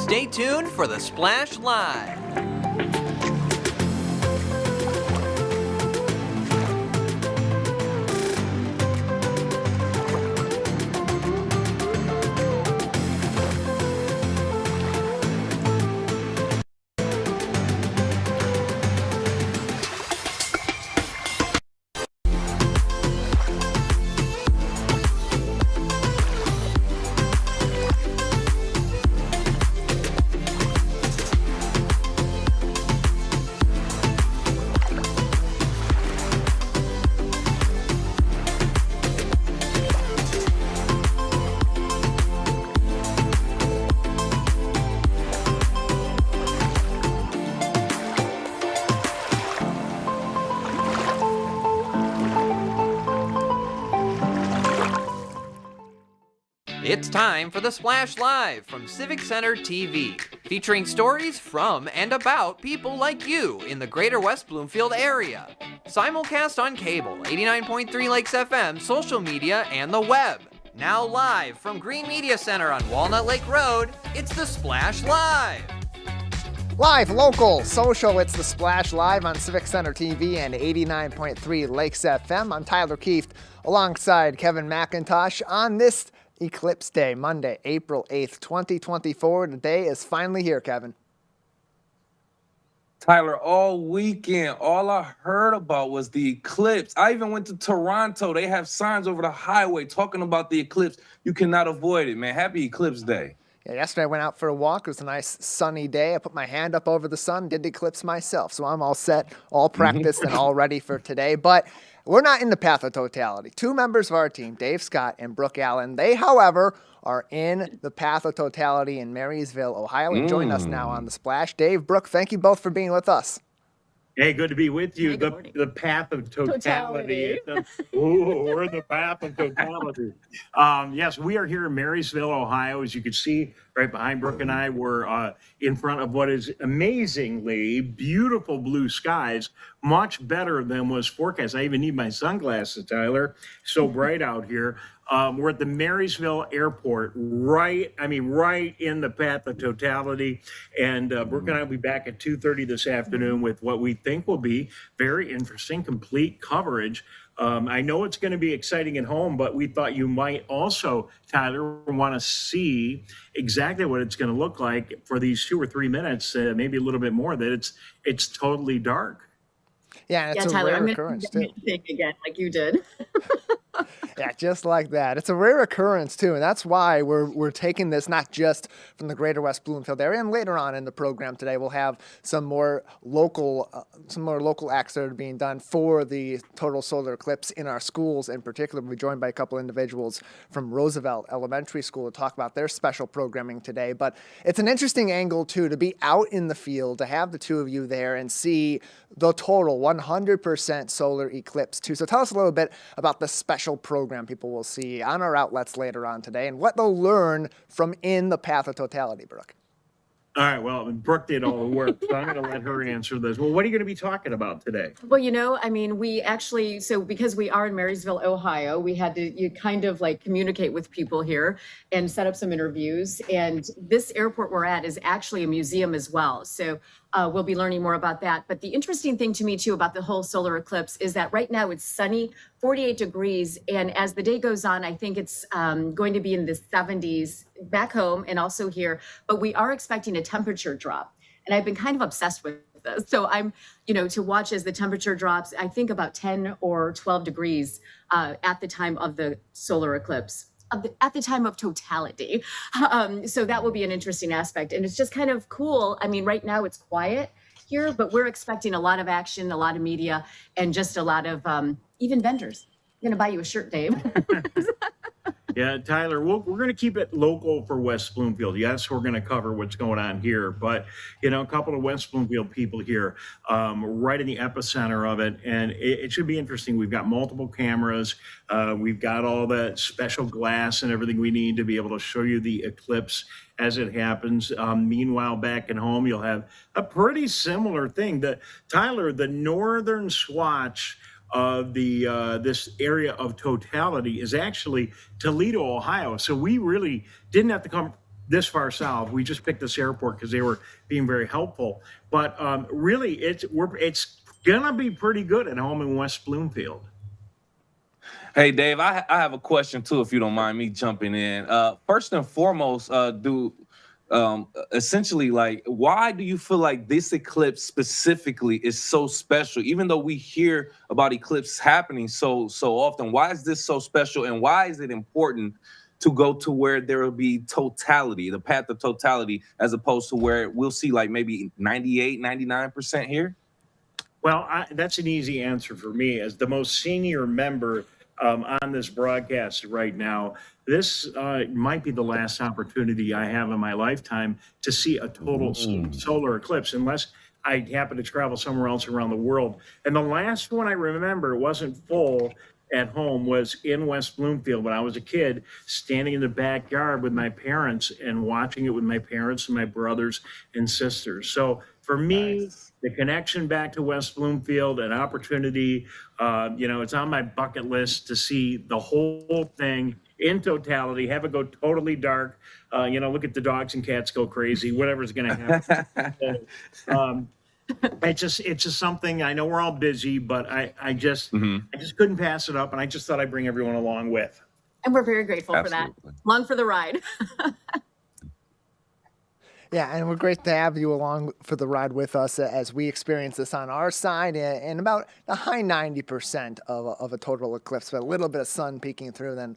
Stay tuned for the Splash Live. It's time for the Splash Live from Civic Center TV, featuring stories from and about people like you in the greater West Bloomfield area. Simulcast on cable, 89.3 Lakes FM, social media, and the web. Now live from Green Media Center on Walnut Lake Road, it's the Splash Live. Live, local, social, it's the Splash Live on Civic Center TV and 89.3 Lakes FM. I'm Tyler Keefe alongside Kevin McIntosh on this Eclipse Day, Monday, April 8th, 2024. The day is finally here, Kevin. Tyler, all weekend, all I heard about was the eclipse. I even went to Toronto. They have signs over the highway talking about the eclipse. You cannot avoid it, man. Happy Eclipse Day. Yeah, yesterday I went out for a walk. It was a nice sunny day. I put my hand up over the sun, did the eclipse myself. So I'm all set, all practiced, and all ready for today. But we're not in the path of totality. Two members of our team, Dave Scott and Brooke Allen, they, however, are in the path of totality in Marysville, Ohio, and join us now on the Splash. Dave, Brooke, thank you both for being with us. Hey, good to be with you. Hey, the path of totality. We're in the path of totality. Yes, we are here in Marysville, Ohio. As you can see, right behind Brooke and I, we're in front of what is amazingly beautiful blue skies, much better than was forecast. I even need my sunglasses, Tyler. So bright out here. We're at the Marysville Airport, right in the path of totality. And Brooke and I will be back at 2:30 this afternoon with what we think will be very interesting, complete coverage. I know it's going to be exciting at home, but we thought you might also, Tyler, want to see exactly what it's going to look like for these 2 or 3 minutes, maybe a little bit more, that it's totally dark. Yeah, and it's a Tyler, rare I'm occurrence, gonna too. think again, like you did. Yeah, just like that. It's a rare occurrence, too, and that's why we're taking this not just from the greater West Bloomfield area, and later on in the program today we'll have some more local acts that are being done for the total solar eclipse in our schools in particular. We'll be joined by a couple individuals from Roosevelt Elementary School to talk about their special programming today, but it's an interesting angle, too, to be out in the field, to have the two of you there and see the total 100% solar eclipse, too. So tell us a little bit about the special program people will see on our outlets later on today and what they'll learn from in the path of totality, Brooke. All right, well, Brooke did all the work, so I'm going to let her answer this. Well, what are you going to be talking about today? Well, we actually, so because we are in Marysville, Ohio, we had to kind of like communicate with people here and set up some interviews. And this airport we're at is actually a museum as well. So we'll be learning more about that. But the interesting thing to me, too, about the whole solar eclipse is that right now it's sunny, 48 degrees. And as the day goes on, I think it's going to be in the 70s back home and also here. But we are expecting a temperature drop. And I've been kind of obsessed with this. So I'm, to watch as the temperature drops, I think about 10 or 12 degrees at the time of the solar eclipse. At the time of totality. So that will be an interesting aspect. And it's just kind of cool. I mean, right now it's quiet here, but we're expecting a lot of action, a lot of media, and just a lot of even vendors. I'm going to buy you a shirt, Dave. Yeah, Tyler, we're going to keep it local for West Bloomfield. Yes, we're going to cover what's going on here, but, a couple of West Bloomfield people here right in the epicenter of it, and it should be interesting. We've got multiple cameras. We've got all that special glass and everything we need to be able to show you the eclipse as it happens. Meanwhile, back at home, you'll have a pretty similar thing. Tyler, the northern swatch of the this area of totality is actually Toledo, Ohio. So we really didn't have to come this far south. We just picked this airport because they were being very helpful. But really, it's gonna be pretty good at home in West Bloomfield. Hey, Dave, I have a question too, if you don't mind me jumping in. First and foremost, essentially, like, why do you feel like this eclipse specifically is so special? Even though we hear about eclipses happening so often, why is this so special, and why is it important to go to where there will be totality, the path of totality, as opposed to where we'll see like maybe 98, 99% here? Well, that's an easy answer for me. As the most senior member on this broadcast right now, this might be the last opportunity I have in my lifetime to see a total solar eclipse, unless I happen to travel somewhere else around the world. And the last one I remember wasn't full at home was in West Bloomfield when I was a kid, standing in the backyard with my parents and watching it with my parents and my brothers and sisters. So for me, the connection back to West Bloomfield, an opportunity, it's on my bucket list to see the whole thing in totality, have it go totally dark, look at the dogs and cats go crazy, whatever's going to happen. It's just something. I know we're all busy, but I just couldn't pass it up, and I just thought I'd bring everyone along with. And we're very grateful for that. Along for the ride. Yeah, and we're great to have you along for the ride with us as we experience this on our side, and about the high 90% of a total eclipse, but a little bit of sun peeking through. Then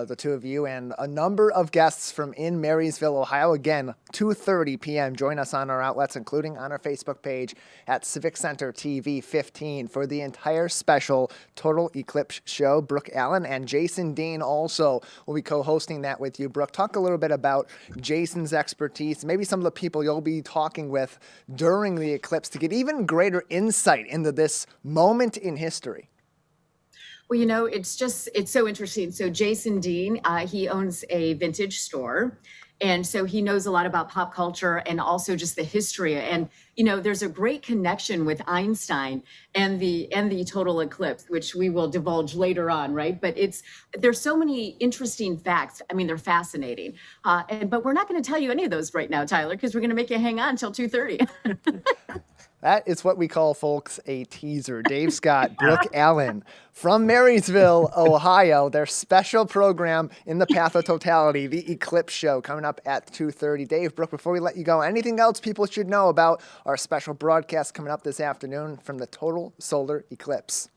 the two of you and a number of guests from in Marysville, Ohio. Again, 2:30 p.m. Join us on our outlets, including on our Facebook page at Civic Center TV 15 for the entire special Total Eclipse show. Brooke Allen and Jason Dean also will be co-hosting that with you. Brooke, talk a little bit about Jason's expertise, maybe some of the people you'll be talking with during the eclipse to get even greater insight into this moment in history. Well, it's so interesting. So Jason Dean, he owns a vintage store. And so he knows a lot about pop culture and also just the history. And, there's a great connection with Einstein and the total eclipse, which we will divulge later on, right? But there's so many interesting facts. I mean, they're fascinating. But we're not going to tell you any of those right now, Tyler, because we're going to make you hang on until 2:30. That is what we call, folks, a teaser. Dave Scott, Brooke Allen from Marysville, Ohio, their special program in the Path of Totality, the Eclipse Show, coming up at 2:30. Dave, Brooke, before we let you go, anything else people should know about our special broadcast coming up this afternoon from the total solar eclipse?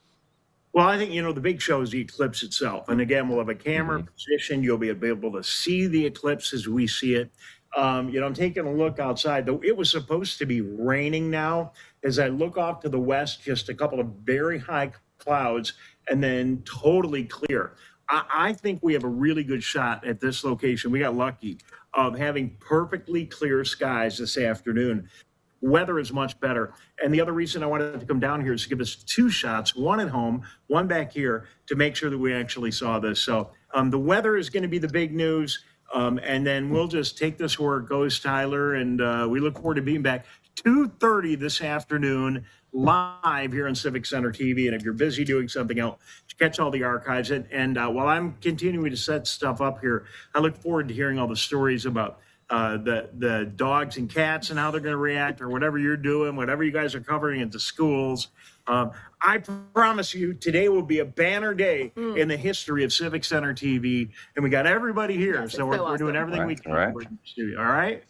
Well, I think, the big show is the eclipse itself. And again, we'll have a camera position. You'll be able to see the eclipse as we see it. I'm taking a look outside, though it was supposed to be raining now. As I look off to the west, just a couple of very high clouds and then totally clear. I think we have a really good shot at this location. We got lucky of having perfectly clear skies this afternoon. Weather is much better. And the other reason I wanted to come down here is to give us two shots, one at home, one back here, to make sure that we actually saw this. So the weather is going to be the big news. And then we'll just take this where it goes, Tyler, and we look forward to being back 2:30 this afternoon live here on Civic Center TV. And if you're busy doing something else, catch all the archives. And while I'm continuing to set stuff up here, I look forward to hearing all the stories about the dogs and cats and how they're going to react, or whatever you're doing, whatever you guys are covering at the schools. I promise you, today will be a banner day in the history of Civic Center TV, and we got everybody here, Yes, so we're awesome. doing everything we can. All right?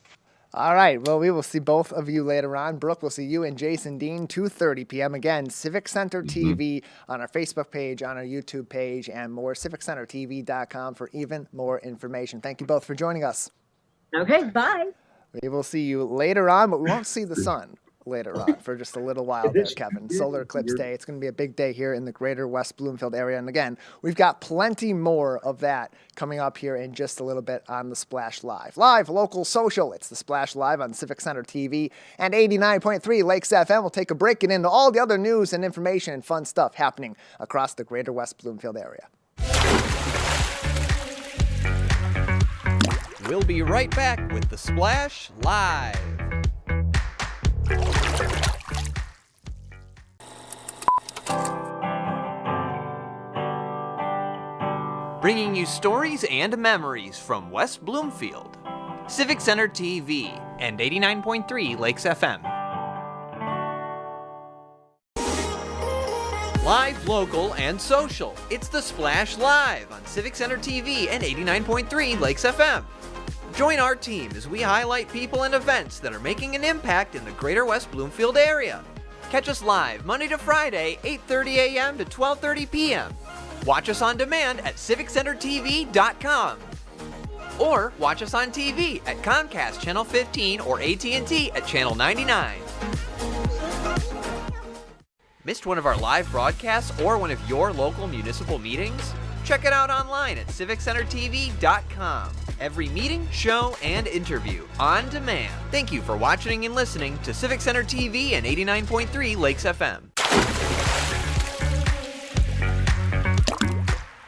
All right. Well, we will see both of you later on. Brooke, we'll see you and Jason Dean, 2:30 p.m. Again, Civic Center TV on our Facebook page, on our YouTube page, and more, civiccentertv.com for even more information. Thank you both for joining us. Okay, bye. We will see you later on, but we won't see the sun later on for just a little while there, Kevin. Solar Eclipse Day. It's going to be a big day here in the greater West Bloomfield area. And again, we've got plenty more of that coming up here in just a little bit on the Splash Live. Live, local, social. It's the Splash Live on Civic Center TV and 89.3 Lakes FM. We'll take a break and into all the other news and information and fun stuff happening across the greater West Bloomfield area. We'll be right back with the Splash Live. Bringing you stories and memories from West Bloomfield. Civic Center TV, and 89.3 Lakes FM. Live, local, and social. It's the Splash Live on Civic Center TV and 89.3 Lakes FM. Join our team as we highlight people and events that are making an impact in the greater West Bloomfield area. Catch us live Monday to Friday, 8:30 a.m. to 12:30 p.m. Watch us on demand at civiccentertv.com. Or watch us on TV at Comcast Channel 15 or AT&T at Channel 99. Missed one of our live broadcasts or one of your local municipal meetings? Check it out online at civiccentertv.com. Every meeting, show, and interview on demand. Thank you for watching and listening to Civic Center TV and 89.3 Lakes FM.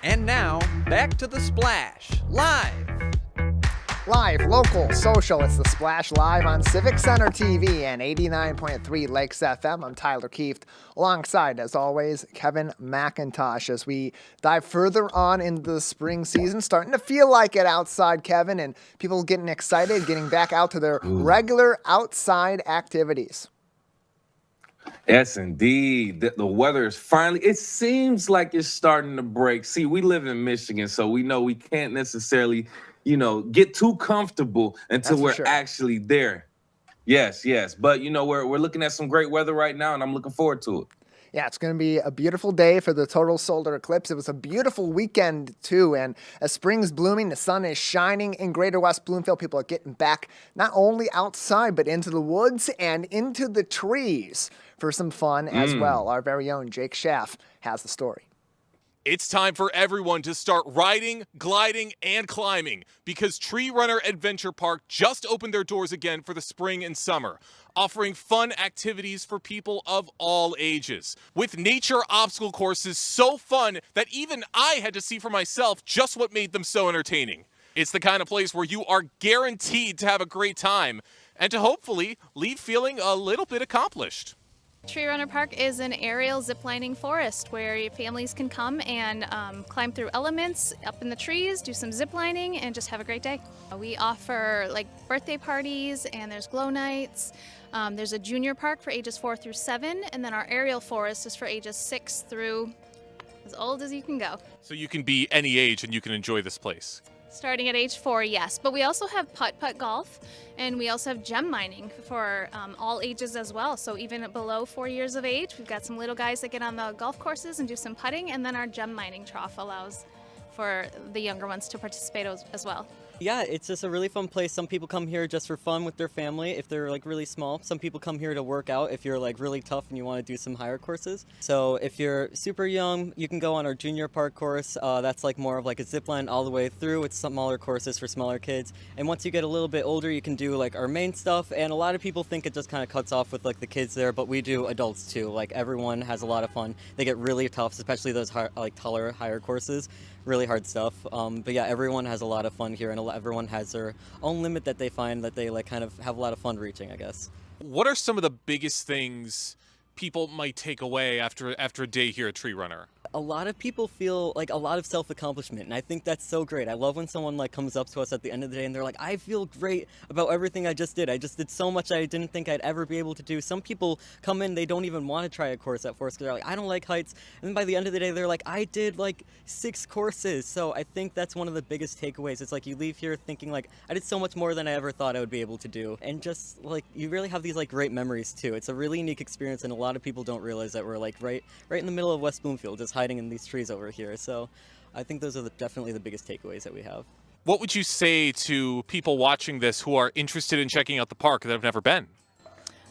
And now, back to the Splash, live. Live, local, social, it's the Splash Live on Civic Center TV and 89.3 Lakes FM. I'm Tyler Kieft, alongside, as always, Kevin McIntosh, as we dive further on into the spring season. Starting to feel like it outside, Kevin, and people getting excited, getting back out to their regular outside activities. Yes, indeed. The weather is finally, it seems like it's starting to break. See, we live in Michigan, so we know we can't necessarily get too comfortable until we're actually there. Yes. But, we're looking at some great weather right now, and I'm looking forward to it. Yeah, it's going to be a beautiful day for the total solar eclipse. It was a beautiful weekend, too. And as spring's blooming, the sun is shining in greater West Bloomfield. People are getting back not only outside, but into the woods and into the trees for some fun as well. Our very own Jake Schaff has the story. It's time for everyone to start riding, gliding, and climbing because Tree Runner Adventure Park just opened their doors again for the spring and summer, offering fun activities for people of all ages. With nature obstacle courses so fun that even I had to see for myself just what made them so entertaining. It's the kind of place where you are guaranteed to have a great time and to hopefully leave feeling a little bit accomplished. Tree Runner Park is an aerial ziplining forest where your families can come and climb through elements up in the trees, do some ziplining, and just have a great day. We offer birthday parties, and there's glow nights. There's a junior park for ages 4 through 7, and then our aerial forest is for ages 6 through as old as you can go. So you can be any age and you can enjoy this place. Starting at age 4, yes. But we also have putt-putt golf, and we also have gem mining for all ages as well. So even below 4 years of age, we've got some little guys that get on the golf courses and do some putting, and then our gem mining trough allows for the younger ones to participate as well. Yeah, it's just a really fun place. Some people come here just for fun with their family if they're really small. Some people come here to work out if you're really tough and you want to do some higher courses. So if you're super young, you can go on our junior park course. That's more of a zip line all the way through. It's smaller courses for smaller kids. And once you get a little bit older, you can do our main stuff. And a lot of people think it just kind of cuts off with the kids there, but we do adults too. Everyone has a lot of fun. They get really tough, especially those taller, higher courses. Really hard stuff. But yeah, everyone has a lot of fun here, and everyone has their own limit that they find that they kind of have a lot of fun reaching, I guess. What are some of the biggest things people might take away after a day here at Tree Runner? A lot of people feel a lot of self-accomplishment, and I think that's so great. I love when someone comes up to us at the end of the day and they're I feel great about everything I just did. I just did so much I didn't think I'd ever be able to do. Some people come in, they don't even want to try a course at first because they're I don't like heights. And then by the end of the day, they're I did 6 courses. So I think that's one of the biggest takeaways. It's you leave here thinking I did so much more than I ever thought I would be able to do. And just you really have these great memories too. It's a really unique experience, and a lot of people don't realize that we're right in the middle of West Bloomfield, just hiding in these trees over here. So I think those are definitely the biggest takeaways that we have. What would you say to people watching this who are interested in checking out the park that have never been?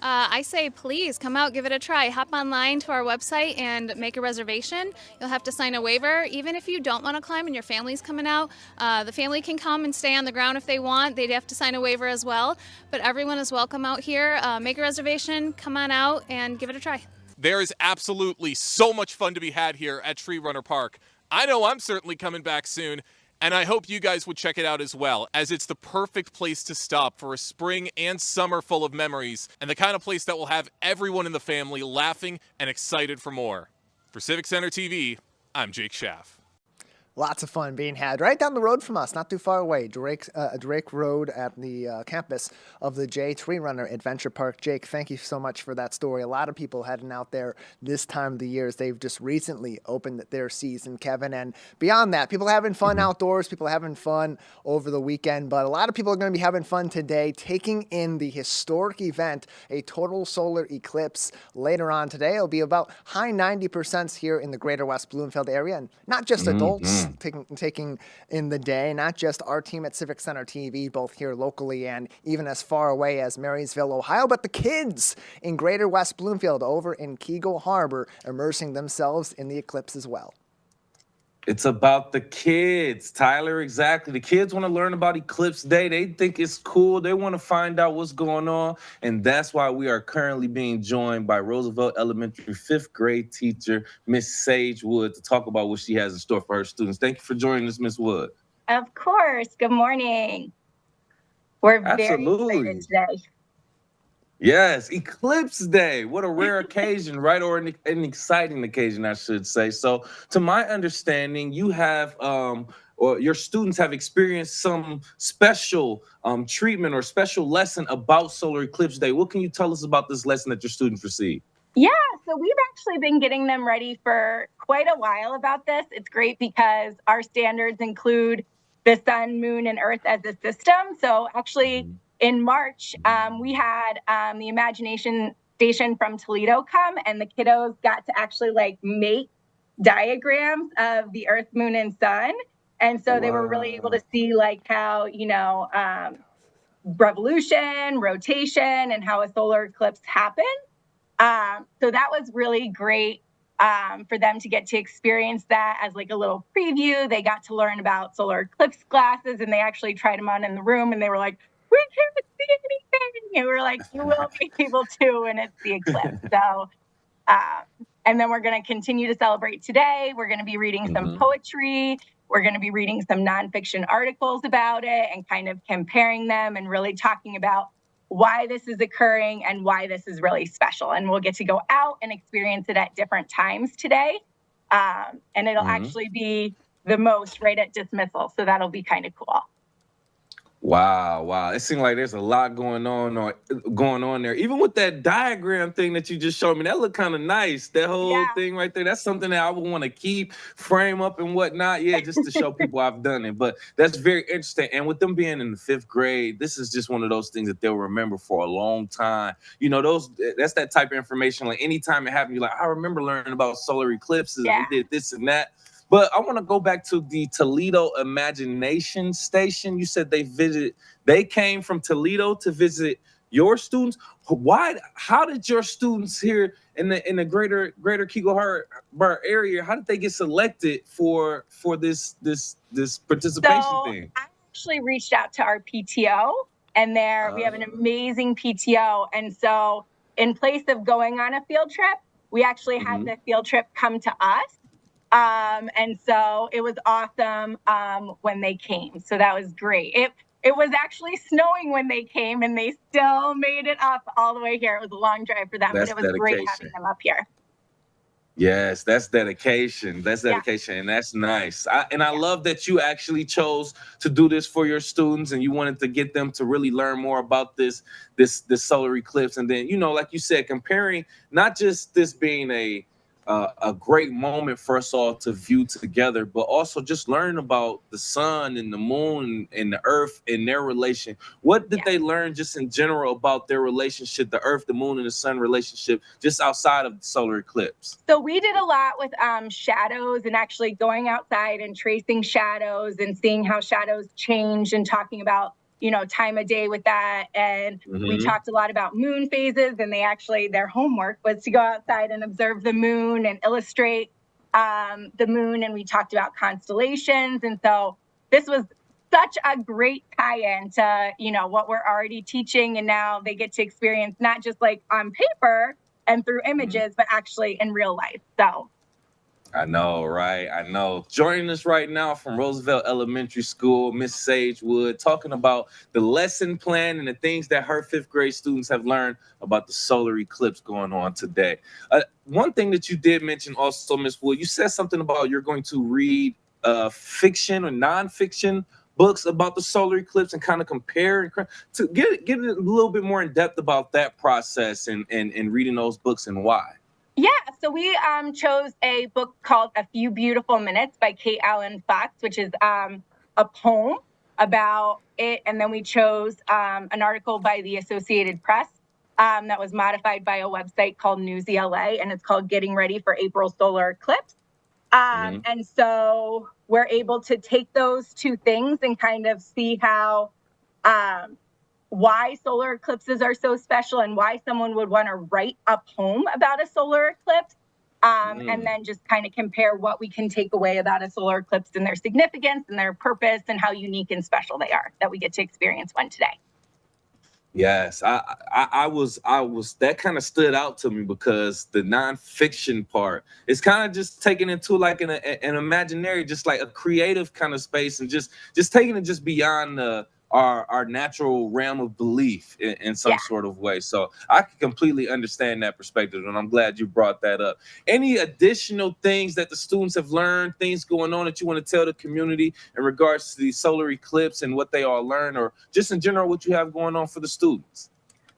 I say please come out, give it a try. Hop online to our website and make a reservation. You'll have to sign a waiver. Even if you don't want to climb and your family's coming out, the family can come and stay on the ground if they want. They'd have to sign a waiver as well. But everyone is welcome out here. Make a reservation, come on out, and give it a try. There is absolutely so much fun to be had here at Tree Runner Park. I know I'm certainly coming back soon, and I hope you guys would check it out as well, as it's the perfect place to stop for a spring and summer full of memories, and the kind of place that will have everyone in the family laughing and excited for more. For Civic Center TV, I'm Jake Schaff. Lots of fun being had right down the road from us, not too far away. Drake Road at the campus of the J Tree Runner Adventure Park. Jake, thank you so much for that story. A lot of people heading out there this time of the year as they've just recently opened their season, Kevin. And beyond that, people having fun outdoors, people having fun over the weekend. But a lot of people are going to be having fun today, taking in the historic event, a total solar eclipse. Later on today, it'll be about high 90% here in the greater West Bloomfield area. And not just adults taking in the day, not just our team at Civic Center TV, both here locally and even as far away as Marysville, Ohio, but the kids in greater West Bloomfield over in Kegel Harbor immersing themselves in the eclipse as well. It's about the kids, Tyler, exactly. The kids want to learn about Eclipse Day. They think it's cool. They want to find out what's going on. And that's why we are currently being joined by Roosevelt Elementary 5th grade teacher, Miss Sage Wood, to talk about what she has in store for her students. Thank you for joining us, Miss Wood. Of course. Good morning. We're Absolutely. very excited today. Yes, Eclipse Day. What a rare occasion, right? Or an exciting occasion, I should say. So, to my understanding, you have, or your students have experienced some special treatment or special lesson about Solar Eclipse Day. What can you tell us about this lesson that your students received? Yeah, so we've actually been getting them ready for quite a while about this. It's great because our standards include the sun, moon, and earth as a system. So actually, in March, we had the Imagination Station from Toledo come, and the kiddos got to actually make diagrams of the earth, moon, and sun. And so they were really able to see how, revolution, rotation, and how a solar eclipse happened. So that was really great for them to get to experience that as a little preview. They got to learn about solar eclipse glasses, and they actually tried them on in the room, and they were like, we can't see anything. And we're like, you will be able to, and it's the eclipse. So, and then we're going to continue to celebrate today. We're going to be reading some poetry. We're going to be reading some nonfiction articles about it and kind of comparing them and really talking about why this is occurring and why this is really special. And we'll get to go out and experience it at different times today. And it'll actually be the most right at dismissal. So that'll be kind of cool. Wow. It seems like there's a lot going on there. Even with that diagram thing that you just showed me, that looked kind of nice. That whole thing right there, that's something that I would want to keep, frame up and whatnot. Yeah, just to show people I've done it. But that's very interesting. And with them being in the 5th grade, this is just one of those things that they'll remember for a long time. That's that type of information. Like anytime it happened, you're like, I remember learning about solar eclipses. Yeah. We did this and that. But I want to go back to the Toledo Imagination Station. You said they came from Toledo to visit your students. How did your students here in the greater Kegel Harbor area, how did they get selected for this participation thing? I actually reached out to our PTO, and we have an amazing PTO. And so in place of going on a field trip, we actually had the field trip come to us. And so it was awesome when they came. So that was great. It was actually snowing when they came, and they still made it up all the way here. It was a long drive for them, but it was great having them up here. Yes, that's dedication. And that's nice. I love that you actually chose to do this for your students, and you wanted to get them to really learn more about this solar eclipse. And then, like you said, comparing not just this being a great moment for us all to view together, but also just learn about the sun and the moon and the earth and their relation. What did they learn just in general about their relationship, the earth, the moon, and the sun relationship, just outside of the solar eclipse? So we did a lot with shadows, and actually going outside and tracing shadows and seeing how shadows change and talking about time of day with that. And we talked a lot about moon phases, and their homework was to go outside and observe the moon and illustrate the moon. And we talked about constellations. And so this was such a great tie-in to, what we're already teaching. And now they get to experience not just on paper and through images, but actually in real life. So I know, right? I know. Joining us right now from Roosevelt Elementary School, Miss Sage Wood, talking about the lesson plan and the things that her 5th grade students have learned about the solar eclipse going on today. One thing that you did mention also, Miss Wood, you said something about you're going to read fiction or nonfiction books about the solar eclipse and kind of compare to get a little bit more in depth about that process and reading those books and why? Yeah, so we chose a book called A Few Beautiful Minutes by Kate Allen Fox, which is a poem about it. And then we chose an article by the Associated Press that was modified by a website called Newsy LA, and it's called Getting Ready for April Solar Eclipse. And so we're able to take those two things and kind of see how why solar eclipses are so special and why someone would want to write a poem about a solar eclipse. And then just kind of compare what we can take away about a solar eclipse and their significance and their purpose and how unique and special they are that we get to experience one today. Yes, I was that kind of stood out to me because the nonfiction part is kind of just taking it to like an imaginary, just like a creative kind of space, and just taking it just beyond our natural realm of belief in some sort of way. So I can completely understand that perspective, and I'm glad you brought that up. Any additional things that the students have learned, things going on that you want to tell the community in regards to the solar eclipse and what they all learn, or just in general what you have going on for the students?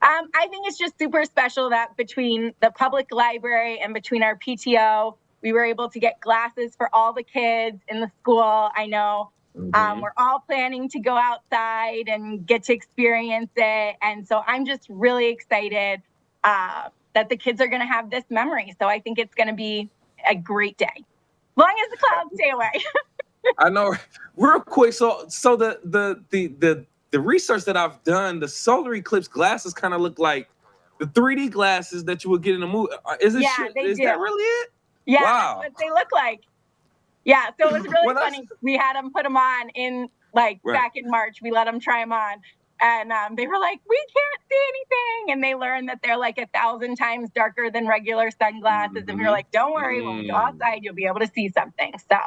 I think it's just super special that between the public library and between our PTO, we were able to get glasses for all the kids in the school. I know we're all planning to go outside and get to experience it. And so I'm just really excited that the kids are going to have this memory. So I think it's going to be a great day, as long as the clouds stay away. I know. Real quick, so the research that I've done, the solar eclipse glasses kind of look like the 3D glasses that you would get in a movie. Is it? Yeah, they is do. that really it? Yeah, Wow. that's what they look like. Yeah, so it was really Well, funny. We had them put them on in back in March. We let them try them on, and they were like, "We can't see anything," and they learned that they're like 1,000 times darker than regular sunglasses. And we were like, "Don't worry, when we go outside, you'll be able to see something." So.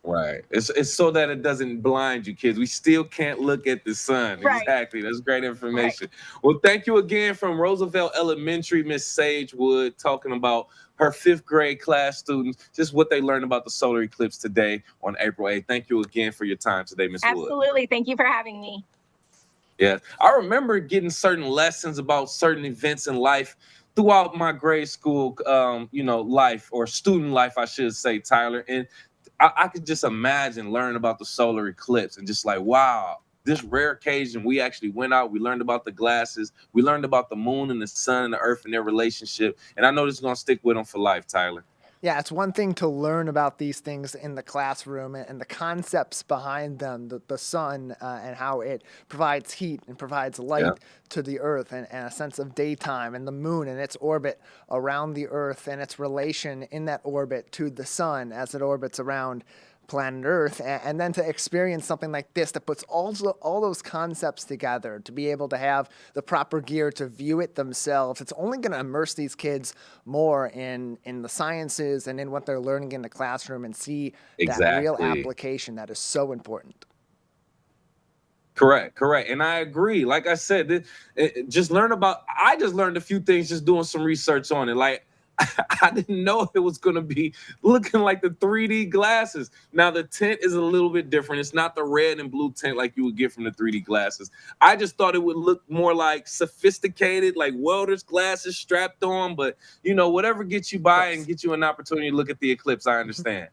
Right. It's so that it doesn't blind you, kids. We still can't look at the sun. Right. Exactly. That's great information. Right. Well, thank you again from Roosevelt Elementary, Miss Sage Wood, talking about her 5th grade class students, just what they learned about the solar eclipse today on April 8th. Thank you again for your time today, Miss Wood. Absolutely. Thank you for having me. Yeah. I remember getting certain lessons about certain events in life throughout my grade school, life, or student life, I should say, Tyler. And I could just imagine learning about the solar eclipse and just like, wow, this rare occasion, we actually went out, we learned about the glasses, we learned about the moon and the sun and the earth and their relationship. And I know this is going to stick with them for life, Tyler. Yeah, it's one thing to learn about these things in the classroom and the concepts behind them, the sun and how it provides heat and provides light to the earth and a sense of daytime, and the moon and its orbit around the earth and its relation in that orbit to the sun as it orbits around planet Earth, and then to experience something like this that puts all those concepts together, to be able to have the proper gear to view it themselves. It's only going to immerse these kids more in the sciences and in what they're learning in the classroom, and see that real application that is so important. Correct. And I agree. Like I said, I just learned a few things just doing some research on it. Like, I didn't know it was going to be looking like the 3D glasses. Now, the tint is a little bit different. It's not the red and blue tint like you would get from the 3D glasses. I just thought it would look more like sophisticated, like welder's glasses strapped on. But, whatever gets you by and get you an opportunity to look at the eclipse, I understand.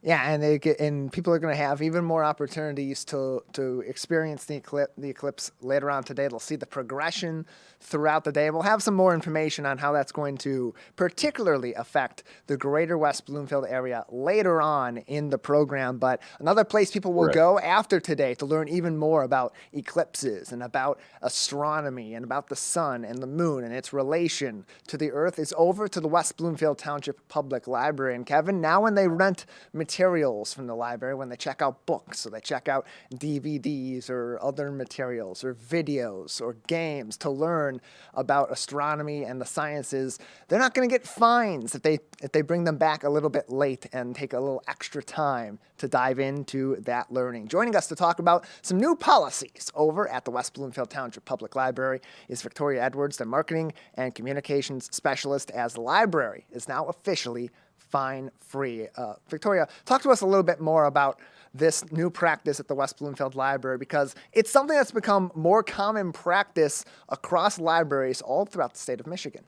Yeah, and people are going to have even more opportunities to experience the eclipse later on today. They'll see the progression throughout the day. We'll have some more information on how that's going to particularly affect the greater West Bloomfield area later on in the program. But another place people will go after today to learn even more about eclipses and about astronomy and about the sun and the moon and its relation to the earth is over to the West Bloomfield Township Public Library. And Kevin, now when they rent materials from the library, when they check out books, so they check out DVDs or other materials or videos or games to learn about astronomy and the sciences, they're not going to get fines if they bring them back a little bit late and take a little extra time to dive into that learning. Joining us to talk about some new policies over at the West Bloomfield Township Public Library is Victoria Edwards, the Marketing and Communications Specialist, as the library is now officially fine-free. Victoria, talk to us a little bit more about this new practice at the West Bloomfield Library, because it's something that's become more common practice across libraries all throughout the state of Michigan.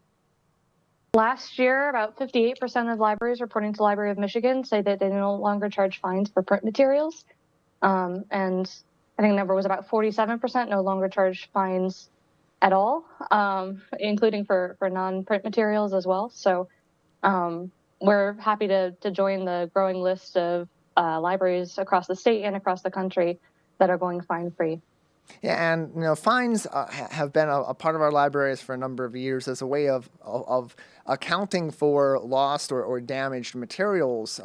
Last year, about 58% of libraries reporting to the Library of Michigan say that they no longer charge fines for print materials. And I think the number was about 47% no longer charge fines at all, including for non-print materials as well. So we're happy to join the growing list of libraries across the state and across the country that are going fine-free. Yeah, and fines have been a part of our libraries for a number of years as a way of accounting for lost or damaged materials,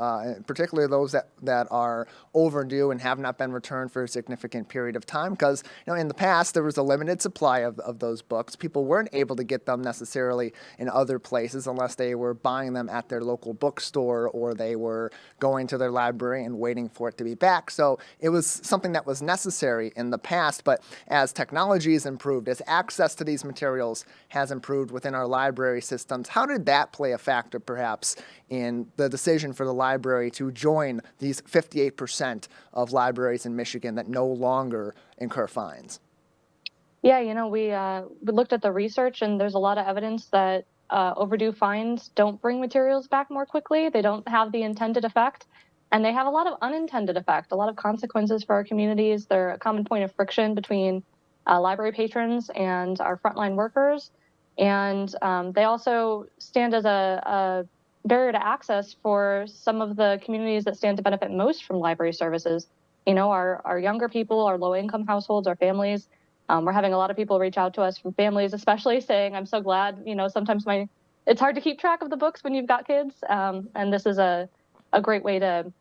particularly those that are overdue and have not been returned for a significant period of time. Because in the past there was a limited supply of those books. People weren't able to get them necessarily in other places unless they were buying them at their local bookstore or they were going to their library and waiting for it to be back. So it was something that was necessary in the past. But as technology has improved, as access to these materials has improved within our library systems, how did that play a factor perhaps in the decision for the library to join these 58% of libraries in Michigan that no longer incur fines? Yeah, we looked at the research, and there's a lot of evidence that overdue fines don't bring materials back more quickly. They don't have the intended effect, and they have a lot of unintended effect, a lot of consequences for our communities. They're a common point of friction between library patrons and our frontline workers. And they also stand as a barrier to access for some of the communities that stand to benefit most from library services. Our younger people, our low-income households, our families. We're having a lot of people reach out to us from families, especially saying, I'm so glad, sometimes it's hard to keep track of the books when you've got kids. And this is a great way to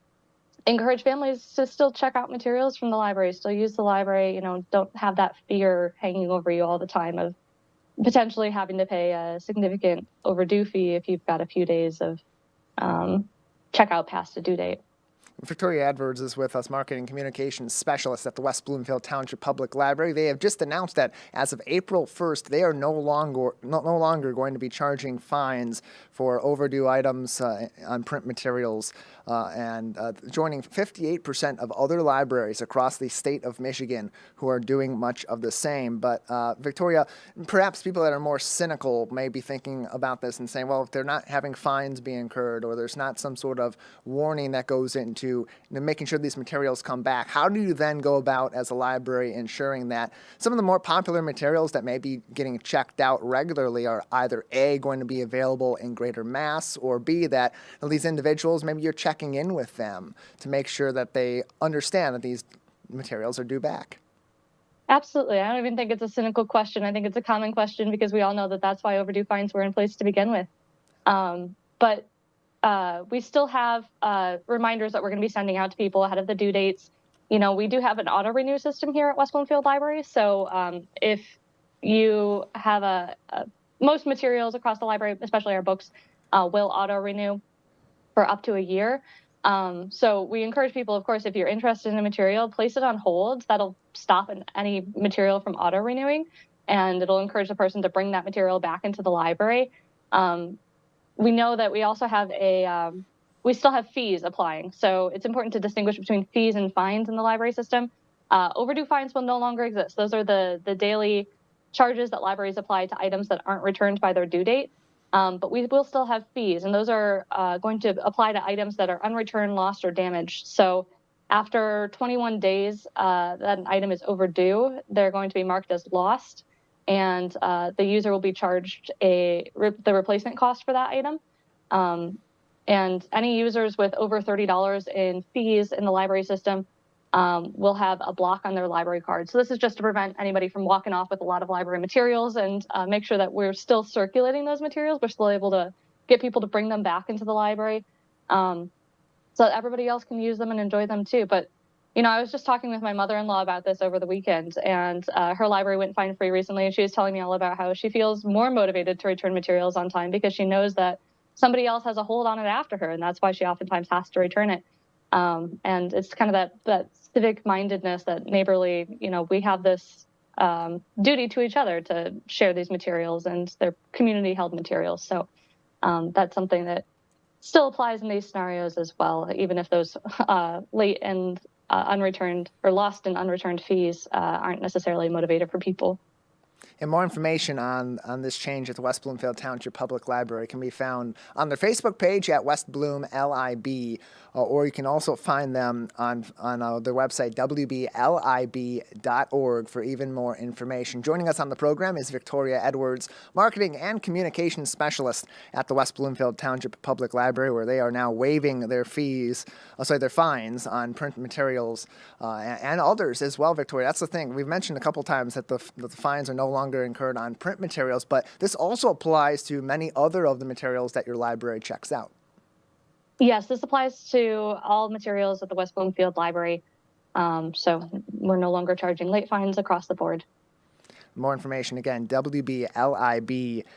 encourage families to still check out materials from the library, still use the library, don't have that fear hanging over you all the time of potentially having to pay a significant overdue fee if you've got a few days of checkout past the due date. Victoria Edwards is with us, Marketing Communications Specialist at the West Bloomfield Township Public Library. They have just announced that as of April 1st, they are no longer going to be charging fines for overdue items on print materials, and joining 58% of other libraries across the state of Michigan who are doing much of the same. But Victoria, perhaps people that are more cynical may be thinking about this and saying, well, if they're not having fines being incurred or there's not some sort of warning that goes into making sure these materials come back, how do you then go about as a library ensuring that some of the more popular materials that may be getting checked out regularly are either A, going to be available in greater mass, or B, that these individuals, maybe you're checking in with them to make sure that they understand that these materials are due back? Absolutely. I don't even think it's a cynical question. I think it's a common question because we all know that that's why overdue fines were in place to begin with. But we still have reminders that we're going to be sending out to people ahead of the due dates. We do have an auto-renew system here at West Bloomfield Library. So if you have most materials across the library, especially our books, will auto-renew for up to a year. So we encourage people, of course, if you're interested in a material, place it on hold. That'll stop any material from auto-renewing, and it'll encourage the person to bring that material back into the library. We know that we also have we still have fees applying. So it's important to distinguish between fees and fines in the library system. Overdue fines will no longer exist. Those are the daily charges that libraries apply to items that aren't returned by their due date. But we will still have fees, and those are going to apply to items that are unreturned, lost, or damaged. So after 21 days that an item is overdue, they're going to be marked as lost, and the user will be charged the replacement cost for that item. And any users with over $30 in fees in the library system will have a block on their library card. So this is just to prevent anybody from walking off with a lot of library materials and make sure that we're still circulating those materials. We're still able to get people to bring them back into the library so that everybody else can use them and enjoy them too. But, I was just talking with my mother-in-law about this over the weekend, and her library went fine-free recently, and she was telling me all about how she feels more motivated to return materials on time because she knows that somebody else has a hold on it after her, and that's why she oftentimes has to return it. And it's kind of that civic mindedness, that neighborly, we have this duty to each other to share these materials, and they're community held materials. So that's something that still applies in these scenarios as well, even if those late and unreturned or lost and unreturned fees aren't necessarily motivated for people. And more information on this change at the West Bloomfield Township Public Library can be found on their Facebook page at West Bloom LIB, or you can also find them on their website, wblib.org, for even more information. Joining us on the program is Victoria Edwards, Marketing and Communications Specialist at the West Bloomfield Township Public Library, where they are now waiving their their fines on print materials and others as well, Victoria. That's the thing. We've mentioned a couple times that the fines are no longer incurred on print materials, but this also applies to many other of the materials that your library checks out. Yes, this applies to all materials at the West Bloomfield Library. So we're no longer charging late fines across the board. More information, again, wblib.org,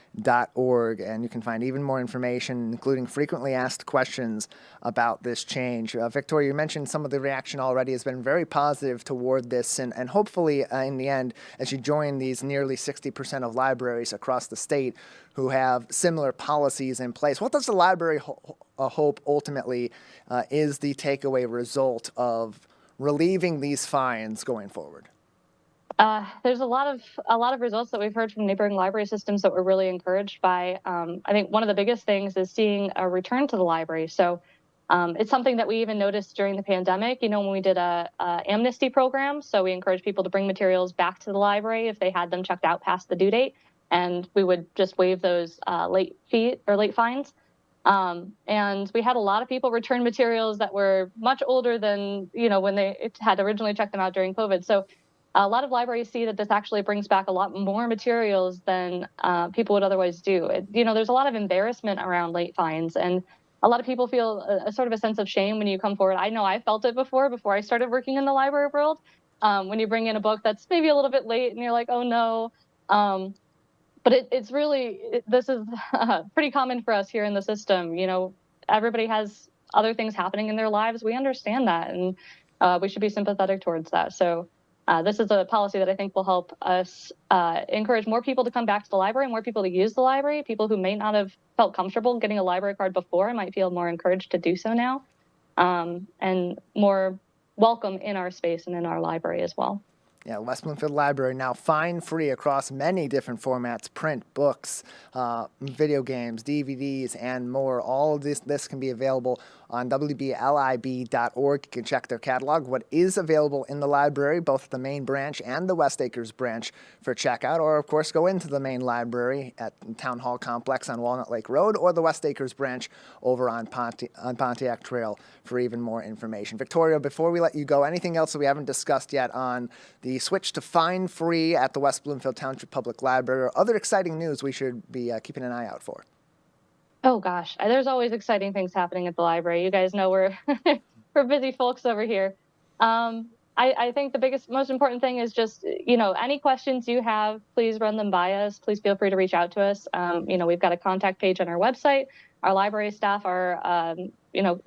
and you can find even more information, including frequently asked questions about this change. Victoria, you mentioned some of the reaction already has been very positive toward this, and hopefully in the end, as you join these nearly 60% of libraries across the state who have similar policies in place, what does the library hope ultimately is the takeaway result of relieving these fines going forward? There's a lot of results that we've heard from neighboring library systems that we're really encouraged by. I think one of the biggest things is seeing a return to the library. So it's something that we even noticed during the pandemic, when we did a amnesty program. So we encouraged people to bring materials back to the library if they had them checked out past the due date, and we would just waive those late fines. And we had a lot of people return materials that were much older than, when they had originally checked them out during COVID. So a lot of libraries see that this actually brings back a lot more materials than people would otherwise do. There's a lot of embarrassment around late fines, and a lot of people feel a sort of a sense of shame when you come forward. I know I felt it before I started working in the library world. When you bring in a book that's maybe a little bit late and you're like, oh no. But this is pretty common for us here in the system. Everybody has other things happening in their lives. We understand that, and we should be sympathetic towards that. So this is a policy that I think will help us encourage more people to come back to the library, more people to use the library. People who may not have felt comfortable getting a library card before might feel more encouraged to do so now, and more welcome in our space and in our library as well. Yeah, West Bloomfield Library now fine-free across many different formats: print, books, video games, DVDs, and more. All of this can be available on wblib.org. You can check their catalog, what is available in the library, both at the main branch and the West Acres branch for checkout, or of course go into the main library at Town Hall Complex on Walnut Lake Road, or the West Acres branch over on Pontiac Trail for even more information. Victoria, before we let you go, anything else that we haven't discussed yet on the switch to fine-free at the West Bloomfield Township Public Library, or other exciting news we should be keeping an eye out for? Oh gosh, there's always exciting things happening at the library. You guys know we're we're busy folks over here. I think the most important thing is just, any questions you have, please run them by us. Please feel free to reach out to us. We've got a contact page on our website. Our library staff are,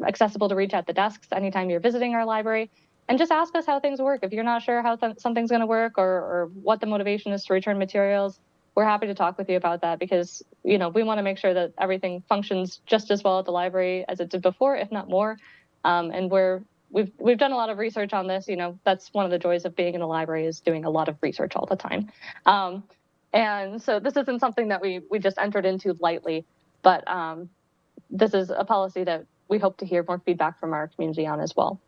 accessible to reach at the desks anytime you're visiting our library. And just ask us how things work. If you're not sure how something's going to work or what the motivation is to return materials, we're happy to talk with you about that, because, we want to make sure that everything functions just as well at the library as it did before, if not more. And we've done a lot of research on this. That's one of the joys of being in the library, is doing a lot of research all the time. And so this isn't something that we just entered into lightly, but this is a policy that we hope to hear more feedback from our community on as well.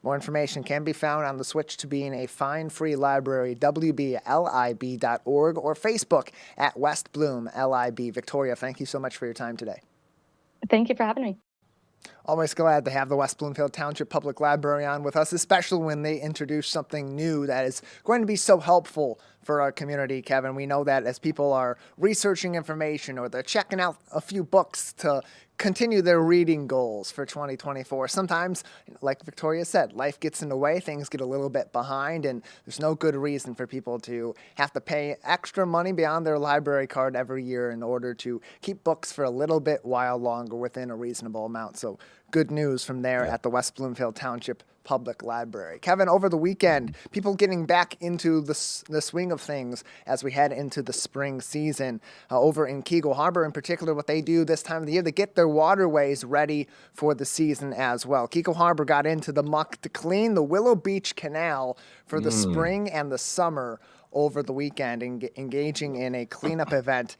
More information can be found on the switch to being a fine-free library, wblib.org, or Facebook at West Bloom LIB. Victoria, thank you so much for your time today. Thank you for having me. Always glad to have the West Bloomfield Township Public Library on with us, especially when they introduce something new that is going to be so helpful for our community, Kevin. We know that as people are researching information or they're checking out a few books to continue their reading goals for 2024. Sometimes, like Victoria said, life gets in the way, things get a little bit behind, and there's no good reason for people to have to pay extra money beyond their library card every year in order to keep books for a little bit while longer within a reasonable amount. So good news from there at the West Bloomfield Township Public Library. Kevin, over the weekend, people getting back into the swing of things as we head into the spring season. Over in Keego Harbor in particular, what they do this time of the year, they get their waterways ready for the season as well. Keego Harbor got into the muck to clean the Willow Beach Canal for the spring and the summer over the weekend, engaging in a cleanup event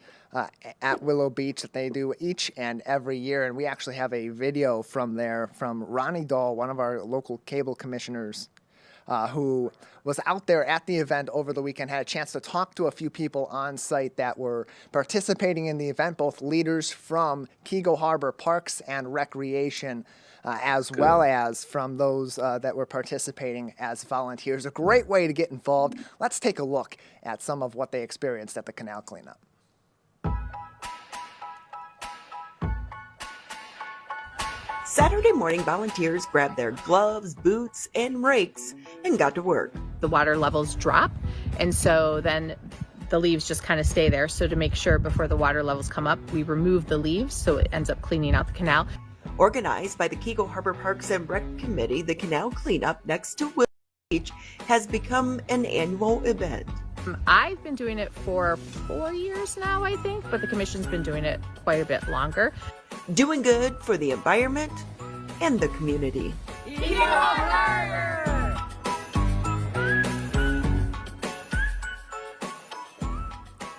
at Willow Beach that they do each and every year. And we actually have a video from there from Ronnie Dahl, one of our local cable commissioners, who was out there at the event over the weekend, had a chance to talk to a few people on site that were participating in the event, both leaders from Keego Harbor Parks and Recreation, as well as from those that were participating as volunteers. A great way to get involved. Let's take a look at some of what they experienced at the canal cleanup. Saturday morning, volunteers grabbed their gloves, boots, and rakes and got to work. The water levels drop, and so then the leaves just kind of stay there. So to make sure before the water levels come up, we remove the leaves so it ends up cleaning out the canal. Organized by the Keego Harbor Parks and Rec Committee, the canal cleanup next to Willow Beach has become an annual event. I've been doing it for 4 years now, I think, but the commission's been doing it quite a bit longer. Doing good for the environment and the community.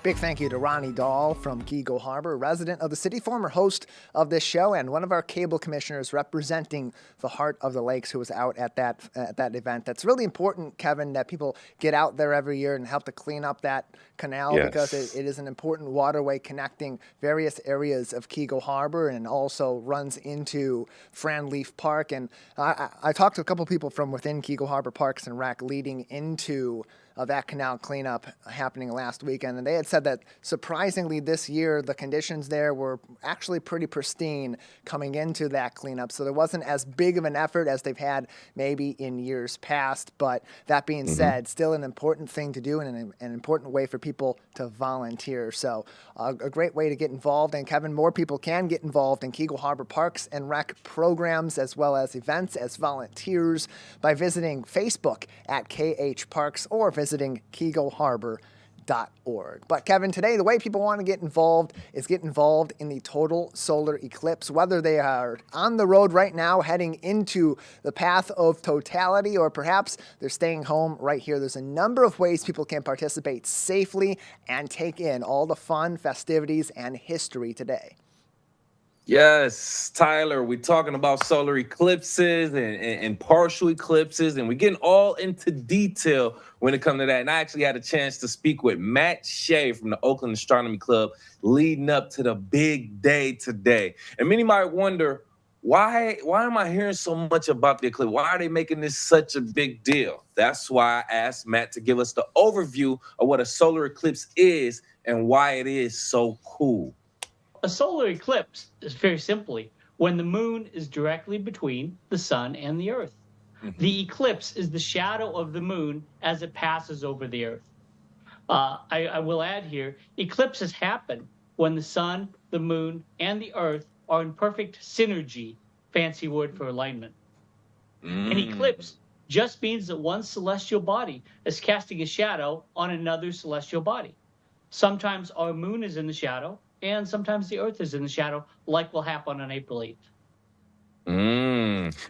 Big thank you to Ronnie Dahl from Keego Harbor, resident of the city, former host of this show, and one of our cable commissioners representing the Heart of the Lakes, who was out at that event. That's really important, Kevin, that people get out there every year and help to clean up that canal, because it is an important waterway connecting various areas of Keego Harbor and also runs into Franleaf Park. And I talked to a couple people from within Keego Harbor Parks and Rec leading into that canal cleanup happening last weekend, and they had said that surprisingly this year the conditions there were actually pretty pristine coming into that cleanup, so there wasn't as big of an effort as they've had maybe in years past. But that being said, still an important thing to do and an important way for people to volunteer. So a great way to get involved. And Kevin, more people can get involved in Keego Harbor Parks and Rec programs as well as events as volunteers by visiting Facebook at KH Parks or visiting KeegoHarbor.org. But Kevin, today the way people want to get involved is get involved in the total solar eclipse, whether they are on the road right now heading into the path of totality, or perhaps they're staying home right here. There's a number of ways people can participate safely and take in all the fun, festivities, and history today. Yes, Tyler, we're talking about solar eclipses and partial eclipses, and we're getting all into detail when it comes to that. And I actually had a chance to speak with Matt Shea from the Oakland Astronomy Club leading up to the big day today. And many might wonder, why am I hearing so much about the eclipse? Why are they making this such a big deal? That's why I asked Matt to give us the overview of what a solar eclipse is and why it is so cool. A solar eclipse is very simply when the moon is directly between the sun and the earth. The eclipse is the shadow of the moon as it passes over the earth. I will add here, eclipses happen when the sun, the moon, and the earth are in perfect synergy, fancy word for alignment. An eclipse just means that one celestial body is casting a shadow on another celestial body. Sometimes our moon is in the shadow, and sometimes the earth is in the shadow, like will happen on April 8th.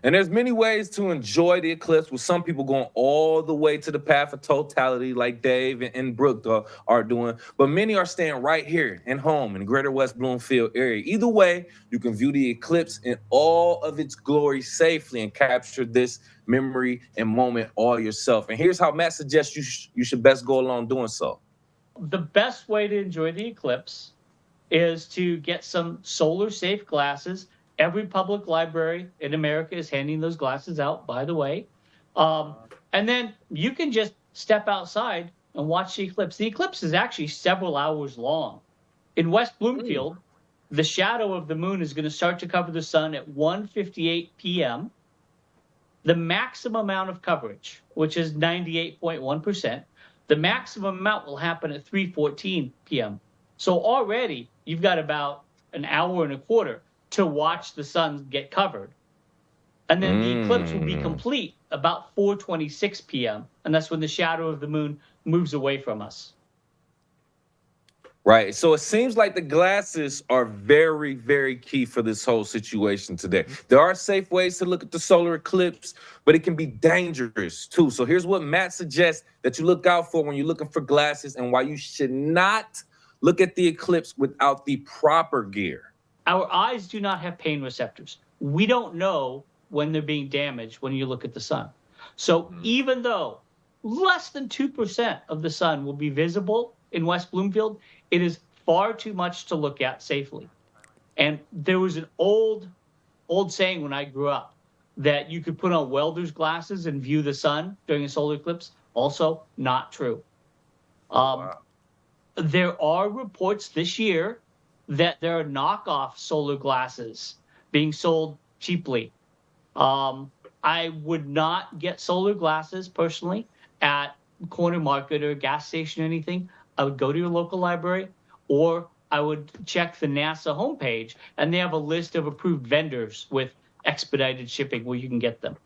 And there's many ways to enjoy the eclipse, with some people going all the way to the path of totality like Dave and Brooke are doing, but many are staying right here and home in the greater West Bloomfield area. Either way, you can view the eclipse in all of its glory safely and capture this memory and moment all yourself. And here's how Matt suggests you should best go along doing so. The best way to enjoy the eclipse is to get some solar safe glasses. Every public library in America is handing those glasses out, by the way. And then you can just step outside and watch the eclipse. The eclipse is actually several hours long. In West Bloomfield, the shadow of the moon is going to start to cover the sun at 1:58 p.m. The maximum amount of coverage, which is 98.1%, the maximum amount will happen at 3:14 p.m. So already you've got about an hour and a quarter to watch the sun get covered. And then the eclipse will be complete about 4:26 p.m., and that's when the shadow of the moon moves away from us. Right. So it seems like the glasses are very, very key for this whole situation today. There are safe ways to look at the solar eclipse, but it can be dangerous too. So here's what Matt suggests that you look out for when you're looking for glasses and why you should not look at the eclipse without the proper gear. Our eyes do not have pain receptors. We don't know when they're being damaged when you look at the sun. So even though less than 2% of the sun will be visible in West Bloomfield, it is far too much to look at safely. And there was an old saying when I grew up that you could put on welder's glasses and view the sun during a solar eclipse. Also not true. There are reports this year that there are knockoff solar glasses being sold cheaply. I would not get solar glasses personally at corner market or gas station or anything. I would go to your local library, or I would check the NASA homepage, and they have a list of approved vendors with expedited shipping where you can get them.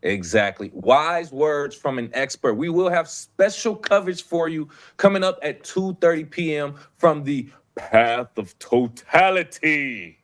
Exactly. Wise words from an expert. We will have special coverage for you coming up at 2:30 p.m. from the Path of Totality.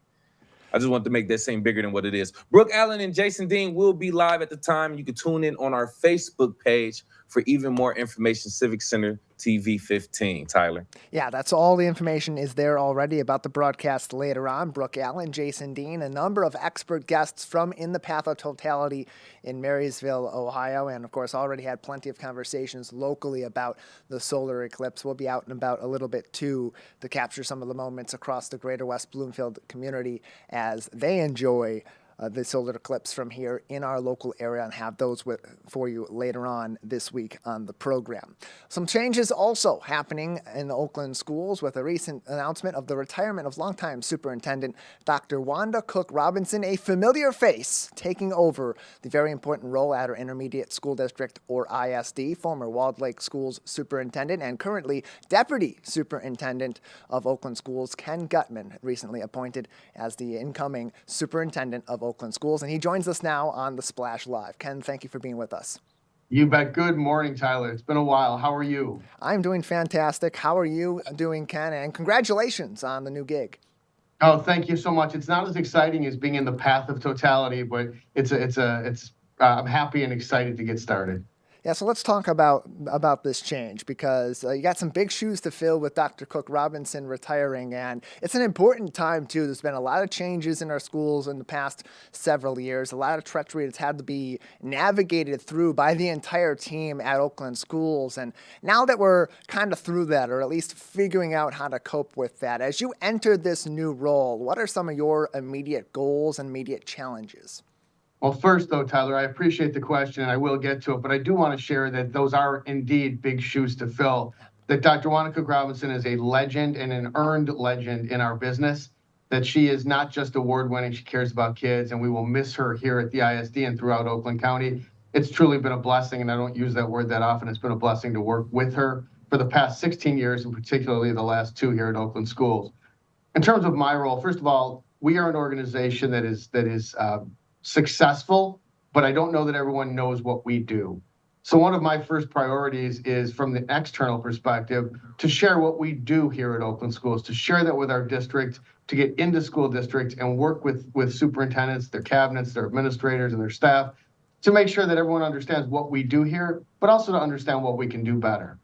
I just wanted to make that seem bigger than what it is. Brooke Allen and Jason Dean will be live at the time. You can tune in on our Facebook page for even more information. Civic Center TV 15. Tyler. Yeah, that's all the information is there already about the broadcast later on. Brooke Allen, Jason Dean, a number of expert guests from In the Path of Totality in Marysville, Ohio, and of course already had plenty of conversations locally about the solar eclipse. We'll be out and about a little bit too to capture some of the moments across the greater West Bloomfield community as they enjoy the solar eclipse from here in our local area, and have those for you later on this week on the program. Some changes also happening in the Oakland schools with a recent announcement of the retirement of longtime Superintendent Dr. Wanda Cook Robinson, a familiar face, taking over the very important role at her Intermediate School District, or ISD. Former Walled Lake Schools Superintendent and currently Deputy Superintendent of Oakland Schools, Ken Gutman, recently appointed as the incoming Superintendent of Oakland Schools, and he joins us now on the Splash Live. Ken, thank you for being with us. You bet. Good morning, Tyler. It's been a while. How are you? I'm doing fantastic. How are you doing, Ken? And congratulations on the new gig. Oh, thank you so much. It's not as exciting as being in the Path of Totality, but I'm happy and excited to get started. Yeah, so let's talk about this change, because you got some big shoes to fill with Dr. Cook Robinson retiring, and it's an important time too. There's been a lot of changes in our schools in the past several years, a lot of treachery that's had to be navigated through by the entire team at Oakland Schools, and now that we're kind of through that, or at least figuring out how to cope with that, as you enter this new role, what are some of your immediate goals and immediate challenges? Well, first, though, Tyler, I appreciate the question, and I will get to it, but I do want to share that those are indeed big shoes to fill. That Dr. Wanda Cook Robinson is a legend and an earned legend in our business, that she is not just award-winning, she cares about kids, and we will miss her here at the ISD and throughout Oakland County. It's truly been a blessing, and I don't use that word that often. It's been a blessing to work with her for the past 16 years, and particularly the last 2 here at Oakland Schools. In terms of my role, first of all, we are an organization that is successful, but I don't know that everyone knows what we do. So one of my first priorities is, from the external perspective, to share what we do here at Oakland Schools, to share that with our district, to get into school districts and work with superintendents, their cabinets, their administrators, and their staff to make sure that everyone understands what we do here, but also to understand what we can do better.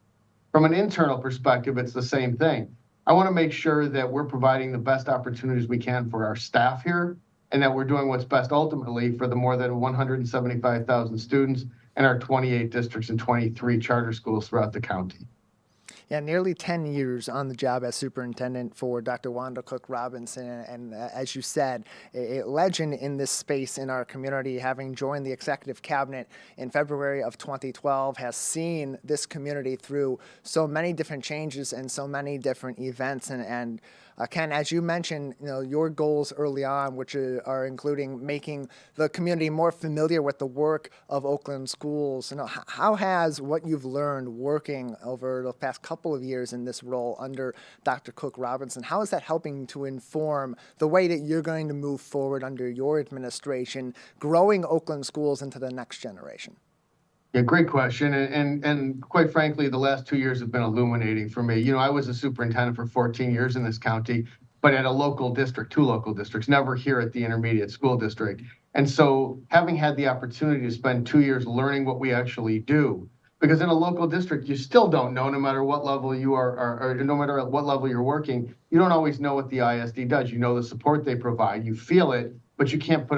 From an internal perspective, it's the same thing. I want to make sure that we're providing the best opportunities we can for our staff here, and that we're doing what's best ultimately for the more than 175,000 students in our 28 districts and 23 charter schools throughout the county. Yeah, nearly 10 years on the job as superintendent for Dr. Wanda Cook Robinson. And as you said, a legend in this space in our community, having joined the executive cabinet in February of 2012, has seen this community through so many different changes and so many different events. And Ken, as you mentioned, your goals early on, which are including making the community more familiar with the work of Oakland Schools. How has what you've learned working over the past couple of years in this role under Dr. Cook Robinson, how is that helping to inform the way that you're going to move forward under your administration, growing Oakland Schools into the next generation? Yeah, great question. And quite frankly, the last 2 years have been illuminating for me. I was a superintendent for 14 years in this county, but at a local district, 2 local districts, never here at the intermediate school district. And so having had the opportunity to spend 2 years learning what we actually do, because in a local district, you still don't know, no matter what level you are, or no matter at what level you're working, you don't always know what the ISD does. You know the support they provide, you feel it, but you can't put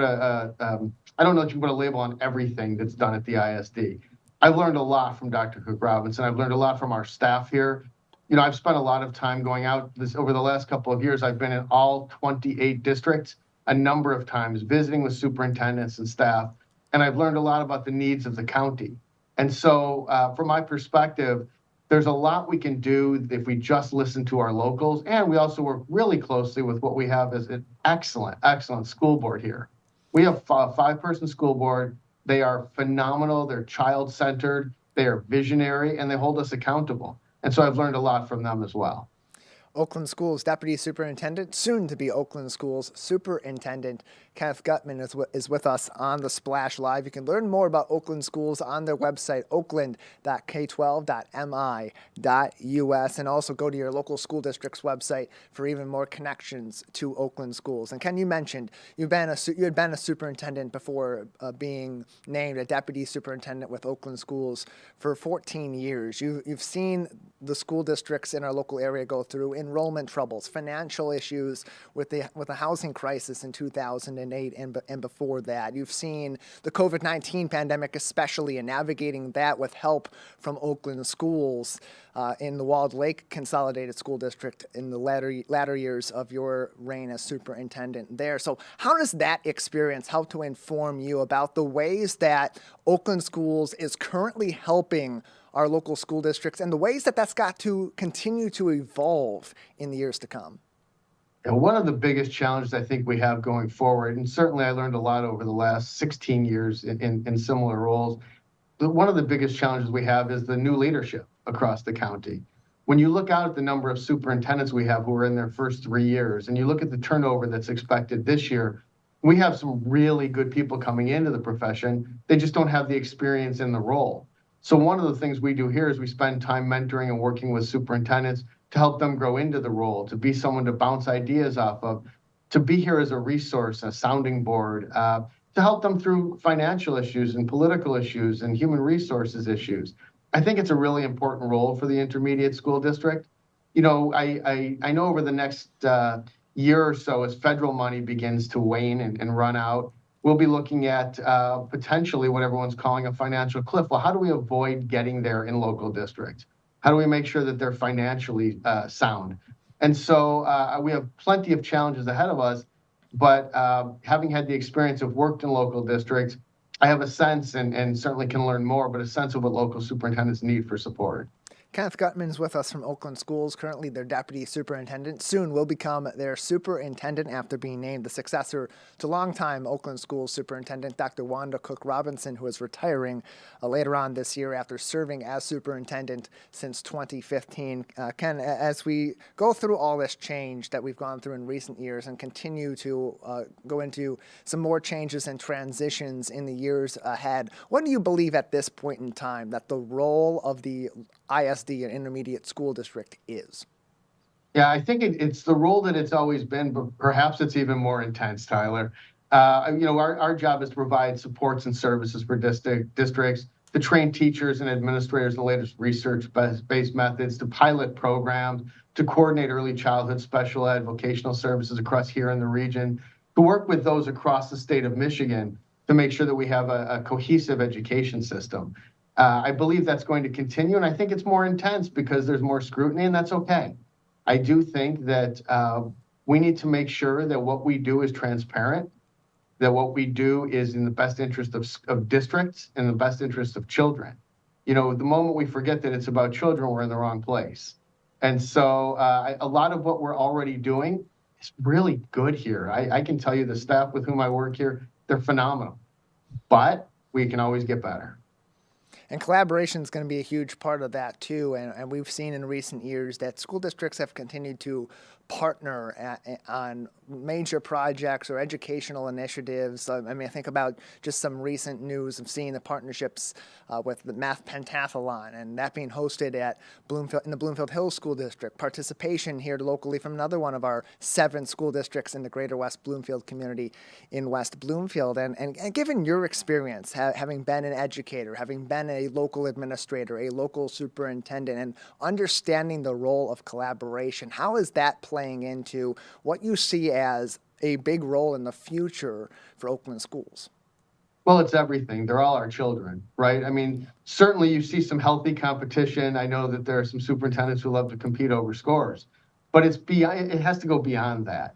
I don't know if you can put a label on everything that's done at the ISD. I've learned a lot from Dr. Cook Robinson. I've learned a lot from our staff here. I've spent a lot of time going out over the last couple of years. I've been in all 28 districts a number of times, visiting with superintendents and staff, and I've learned a lot about the needs of the county. And so from my perspective, there's a lot we can do if we just listen to our locals, and we also work really closely with what we have as an excellent school board here. We have a 5-person school board. They are phenomenal. They're child-centered. They are visionary, and they hold us accountable. And so I've learned a lot from them as well. Oakland Schools Deputy Superintendent, soon to be Oakland Schools Superintendent Kenneth Gutman is with us on the Splash Live. You can learn more about Oakland Schools on their website, oakland.k12.mi.us, and also go to your local school district's website for even more connections to Oakland Schools. And Ken, you mentioned you had been a superintendent before being named a deputy superintendent with Oakland Schools for 14 years. You've seen the school districts in our local area go through enrollment troubles, financial issues with the housing crisis in 2008 and before that. You've seen the COVID-19 pandemic especially, and navigating that with help from Oakland Schools in the Walled Lake Consolidated School District in the latter years of your reign as superintendent there. So how does that experience help to inform you about the ways that Oakland Schools is currently helping our local school districts and the ways that that's got to continue to evolve in the years to come? And one of the biggest challenges I think we have going forward, and certainly I learned a lot over the last 16 years in similar roles, but one of the biggest challenges we have is the new leadership across the county. When you look out at the number of superintendents we have who are in their first 3 years, and you look at the turnover that's expected this year, we have some really good people coming into the profession. They just don't have the experience in the role. So one of the things we do here is we spend time mentoring and working with superintendents to help them grow into the role, to be someone to bounce ideas off of, to be here as a resource, a sounding board, to help them through financial issues and political issues and human resources issues. I think it's a really important role for the intermediate school district. I know over the next year or so, as federal money begins to wane and run out, we'll be looking at potentially what everyone's calling a financial cliff. Well, how do we avoid getting there in local districts? How do we make sure that they're financially sound? And so we have plenty of challenges ahead of us, but having had the experience of worked in local districts, I have a sense, and certainly can learn more, but a sense of what local superintendents need for support. Kenneth Gutman is with us from Oakland Schools, currently their deputy superintendent. Soon will become their superintendent after being named the successor to longtime Oakland Schools superintendent Dr. Wanda Cook Robinson, who is retiring later on this year after serving as superintendent since 2015. Ken, as we go through all this change that we've gone through in recent years and continue to go into some more changes and transitions in the years ahead, what do you believe at this point in time that the role of the ISD, an intermediate school district, is? Yeah, I think it's the role that it's always been, but perhaps it's even more intense, Tyler. Our job is to provide supports and services for districts, to train teachers and administrators in the latest research-based methods, to pilot programs, to coordinate early childhood special ed, vocational services across here in the region, to work with those across the state of Michigan to make sure that we have a cohesive education system. I believe that's going to continue, and I think it's more intense because there's more scrutiny, and that's okay. I do think that we need to make sure that what we do is transparent, that what we do is in the best interest of districts and the best interest of children. The moment we forget that it's about children, we're in the wrong place. And so a lot of what we're already doing is really good here. I can tell you the staff with whom I work here, they're phenomenal. But we can always get better. And collaboration is going to be a huge part of that too. And we've seen in recent years that school districts have continued to partner on major projects or educational initiatives. I mean, I think about just some recent news of seeing the partnerships with the Math Pentathlon, and that being hosted at Bloomfield in the Bloomfield Hills School District. Participation here locally from another one of our 7 school districts in the greater West Bloomfield community in West Bloomfield. And given your experience, having been an educator, having been a local administrator, a local superintendent, and understanding the role of collaboration, how is that playing into what you see as a big role in the future for Oakland schools? Well, it's everything. They're all our children, right? I mean, certainly you see some healthy competition. I know that there are some superintendents who love to compete over scores, but it has to go beyond that.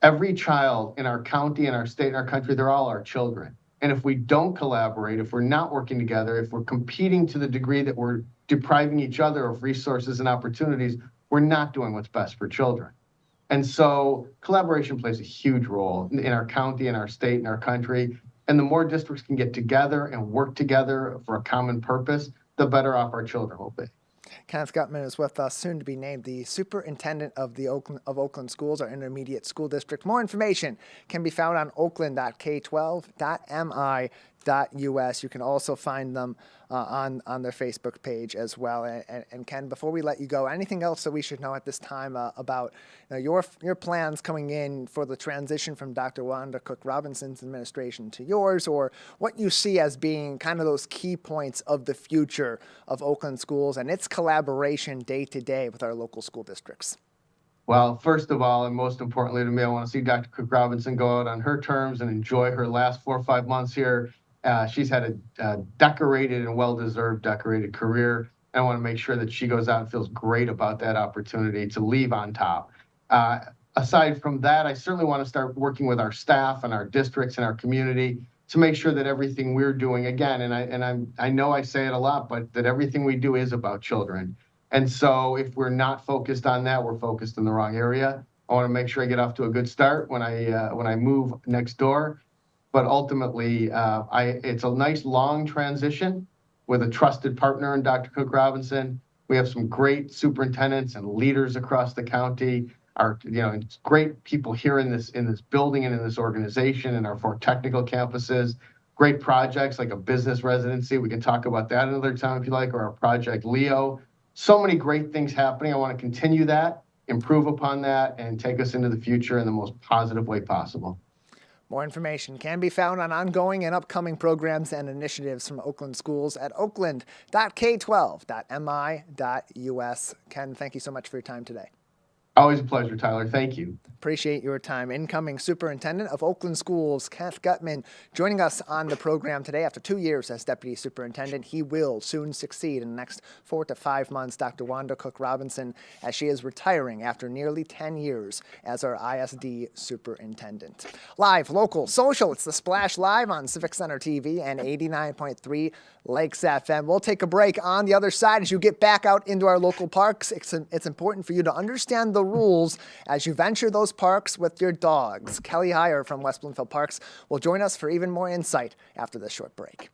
Every child in our county, in our state, in our country, they're all our children. And if we don't collaborate, if we're not working together, if we're competing to the degree that we're depriving each other of resources and opportunities, we're not doing what's best for children. And so collaboration plays a huge role in our county, in our state, in our country. And the more districts can get together and work together for a common purpose, the better off our children will be. Kenneth Gutman is with us, soon to be named the superintendent of Oakland Schools, our intermediate school district. More information can be found on oakland.k12.mi.us. You can also find them on their Facebook page as well. And Ken, before we let you go, anything else that we should know at this time about your plans coming in for the transition from Dr. Wanda Cook-Robinson's administration to yours, or what you see as being kind of those key points of the future of Oakland Schools and its collaboration day to day with our local school districts? Well, first of all, and most importantly to me, I want to see Dr. Cook-Robinson go out on her terms and enjoy her last 4 or 5 months here. She's had a decorated and well-deserved decorated career. And I want to make sure that she goes out and feels great about that opportunity to leave on top. Aside from that, I certainly want to start working with our staff and our districts and our community to make sure that everything we're doing, again, I know I say it a lot, but that everything we do is about children. And so if we're not focused on that, we're focused in the wrong area. I want to make sure I get off to a good start when I move next door. But ultimately, it's a nice long transition with a trusted partner in Dr. Cook-Robinson. We have some great superintendents and leaders across the county. It's great people here in this building and in this organization and our 4 technical campuses. Great projects like a business residency. We can talk about that another time if you like, or our project Leo. So many great things happening. I want to continue that, improve upon that, and take us into the future in the most positive way possible. More information can be found on ongoing and upcoming programs and initiatives from Oakland Schools at oakland.k12.mi.us. Ken, thank you so much for your time today. Always a pleasure, Tyler. Thank you. Appreciate your time. Incoming Superintendent of Oakland Schools, Kenneth Gutman, joining us on the program today after 2 years as Deputy Superintendent. He will soon succeed in the next 4 to 5 months Dr. Wanda Cook-Robinson, as she is retiring after nearly 10 years as our ISD Superintendent. Live, local, social, it's The Splash Live on Civic Center TV and 89.3 Lakes FM. We'll take a break. On the other side, as you get back out into our local parks, it's important for you to understand the rules as you venture those parks with your dogs. Kelly Heyer from West Bloomfield Parks will join us for even more insight after this short break.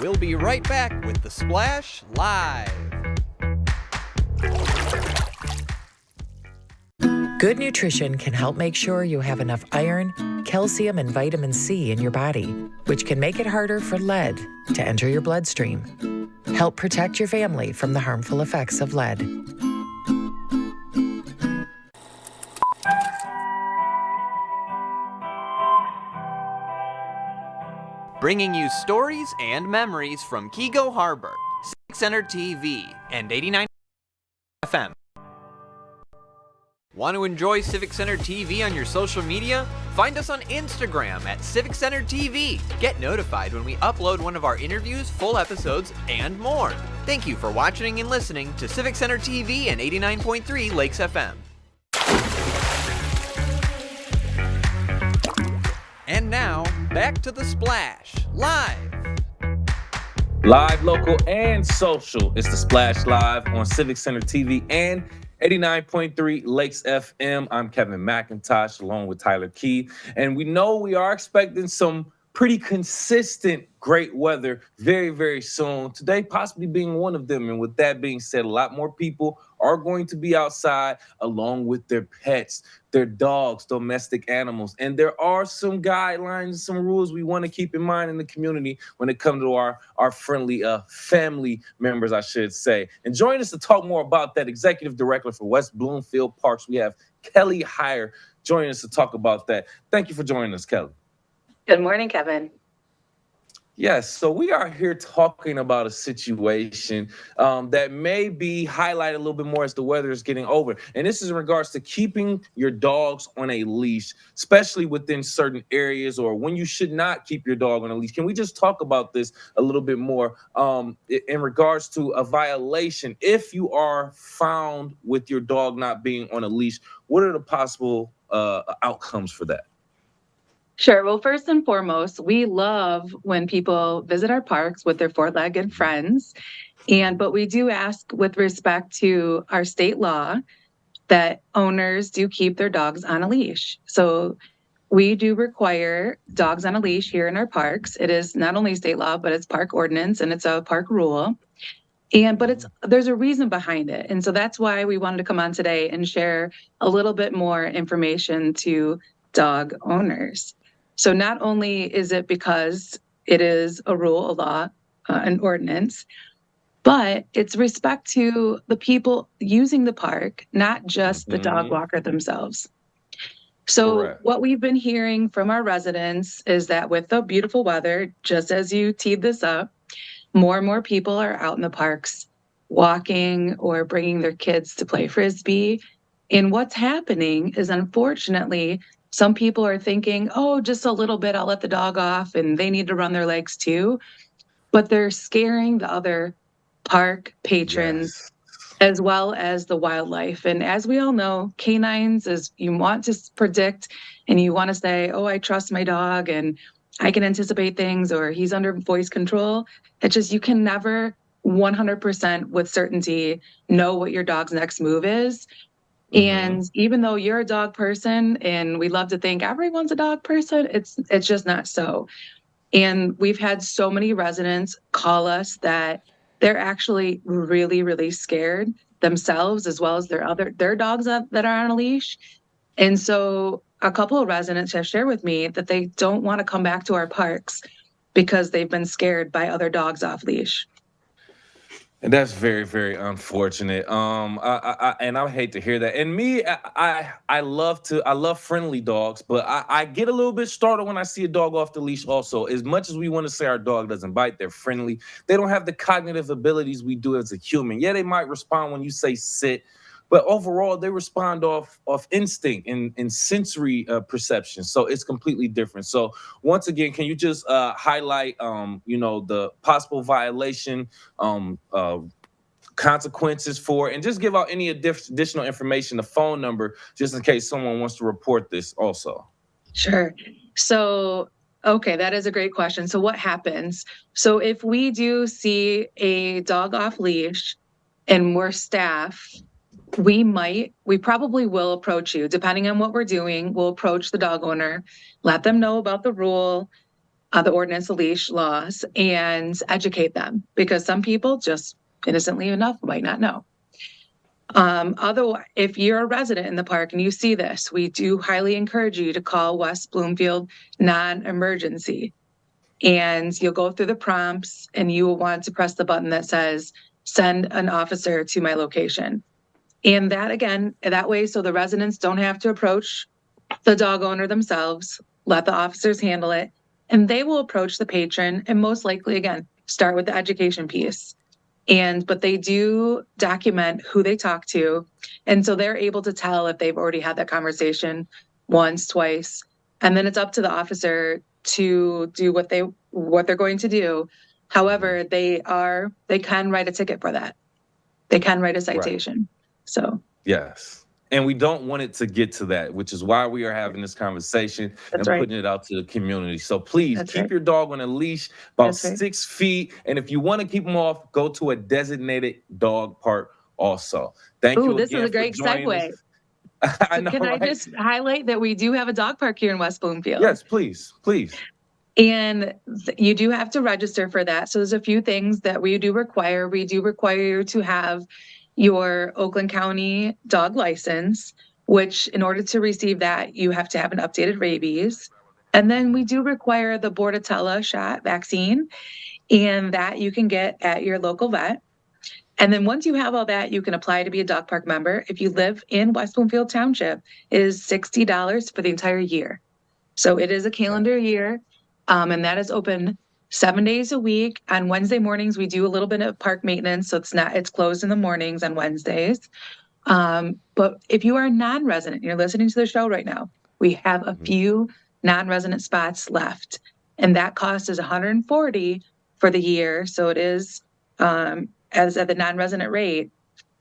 We'll be right back with The Splash Live. Good nutrition can help make sure you have enough iron, calcium, and vitamin C in your body, which can make it harder for lead to enter your bloodstream. Help protect your family from the harmful effects of lead. Bringing you stories and memories from Kego Harbor, Civic Center TV, and 89 FM. Want to enjoy Civic Center TV on your social media? Find us on Instagram at Civic Center TV. Get notified when we upload one of our interviews, full episodes, and more. Thank you for watching and listening to Civic Center TV and 89.3 Lakes FM. And now, back to The Splash, live. Live, local, and social. It's the Splash Live on Civic Center TV and 89.3 Lakes FM. I'm Kevin McIntosh along with Tyler Key. And we know we are expecting some pretty consistent great weather very, very soon. Today possibly being one of them. And with that being said, a lot more people are going to be outside along with their pets, their dogs, domestic animals. And there are some guidelines, some rules we want to keep in mind in the community when it comes to our friendly family members, I should say. And join us to talk more about that, Executive Director for West Bloomfield Parks, we have Kelly Heyer joining us to talk about that. Thank you for joining us, Kelly. Good morning, Kevin. Yes, so we are here talking about a situation that may be highlighted a little bit more as the weather is getting over. And this is in regards to keeping your dogs on a leash, especially within certain areas or when you should not keep your dog on a leash. Can we just talk about this a little bit more in regards to a violation? If you are found with your dog not being on a leash, what are the possible outcomes for that? Sure. Well, first and foremost, we love when people visit our parks with their four-legged friends. But we do ask with respect to our state law that owners do keep their dogs on a leash. So we do require dogs on a leash here in our parks. It is not only state law, but it's park ordinance and it's a park rule. But there's a reason behind it. And so that's why we wanted to come on today and share a little bit more information to dog owners. So not only is it because it is a rule, a law, an ordinance, but it's respect to the people using the park, not just the dog walker themselves. So Correct. What we've been hearing from our residents is that with the beautiful weather, just as you teed this up, more and more people are out in the parks walking or bringing their kids to play Frisbee. And what's happening is, unfortunately, some people are thinking, oh, just a little bit, I'll let the dog off and they need to run their legs too. But they're scaring the other park patrons as well as the wildlife. And as we all know, canines is you want to predict and you want to say, oh, I trust my dog and I can anticipate things or he's under voice control. It's just you can never 100% with certainty know what your dog's next move is. And even though you're a dog person and we love to think everyone's a dog person, it's just not so. And we've had so many residents call us that they're actually really, really scared themselves as well as their dogs that are on a leash. And so a couple of residents have shared with me that they don't want to come back to our parks because they've been scared by other dogs off leash. And that's very, very unfortunate. I hate to hear that. And me, I love friendly dogs, but I get a little bit startled when I see a dog off the leash also. As much as we want to say our dog doesn't bite, they're friendly. They don't have the cognitive abilities we do as a human. Yeah, they might respond when you say sit, but overall they respond off instinct and sensory perception. So it's completely different. So once again, can you just highlight the possible violation, consequences for, and just give out any additional information, the phone number, just in case someone wants to report this also? Sure. So okay, that is a great question. So what happens? So if we do see a dog off leash and we're staff, we probably will approach you. Depending on what we're doing, we'll approach the dog owner, let them know about the rule, the ordinance, the leash laws, and educate them because some people just innocently enough might not know. Otherwise, if you're a resident in the park and you see this, we do highly encourage you to call West Bloomfield non-emergency. And you'll go through the prompts and you will want to press the button that says, send an officer to my location. And that way, so the residents don't have to approach the dog owner themselves, let the officers handle it, and they will approach the patron and most likely, again, start with the education piece. But they do document who they talk to. And so they're able to tell if they've already had that conversation once, twice, and then it's up to the officer to do what they're going to do. However, they can write a ticket for that. They can write a citation. Right. So yes. And we don't want it to get to that, which is why we are having this conversation and putting it out to the community. So please keep your dog on a leash about 6 feet. And if you want to keep them off, go to a designated dog park also. Thank you again. This is a great segue. I know, Can I just highlight that we do have a dog park here in West Bloomfield? Yes, please, please. And you do have to register for that. So there's a few things that we do require. We do require you to have your Oakland County dog license, which in order to receive that, you have to have an updated rabies. And then we do require the Bordetella shot vaccine, and that you can get at your local vet. And then once you have all that, you can apply to be a dog park member. If you live in West Bloomfield Township, it is $60 for the entire year. So it is a calendar year, and that is open 7 days a week. On Wednesday mornings, we do a little bit of park maintenance, so it's closed in the mornings on Wednesdays. But if you are a non-resident, you're listening to the show right now, we have a few non-resident spots left, and that cost is $140 for the year. So it is as at the non-resident rate.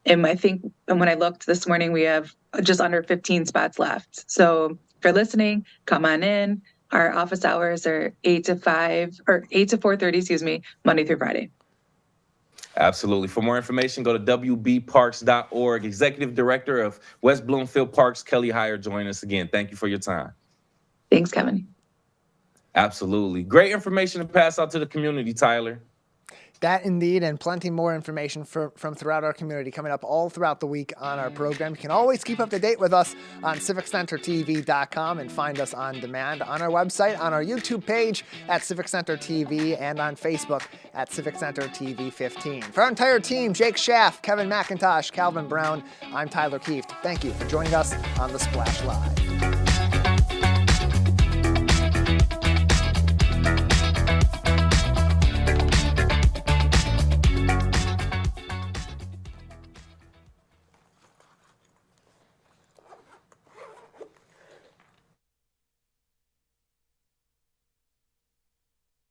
And I think, and when I looked this morning, we have just under 15 spots left. So if you're listening, come on in. Our office hours are 8 to 4:30, Monday through Friday. Absolutely. For more information, go to wbparks.org. Executive Director of West Bloomfield Parks, Kelly Heyer, join us again. Thank you for your time. Thanks, Kevin. Absolutely. Great information to pass out to the community, Tyler. That indeed, and plenty more information from throughout our community coming up all throughout the week on our program. You can always keep up to date with us on civiccentertv.com and find us on demand on our website, on our YouTube page at Civic Center TV, and on Facebook at Civic Center TV 15. For our entire team, Jake Schaff, Kevin McIntosh, Calvin Brown, I'm Tyler Kieft. Thank you for joining us on The Splash Live.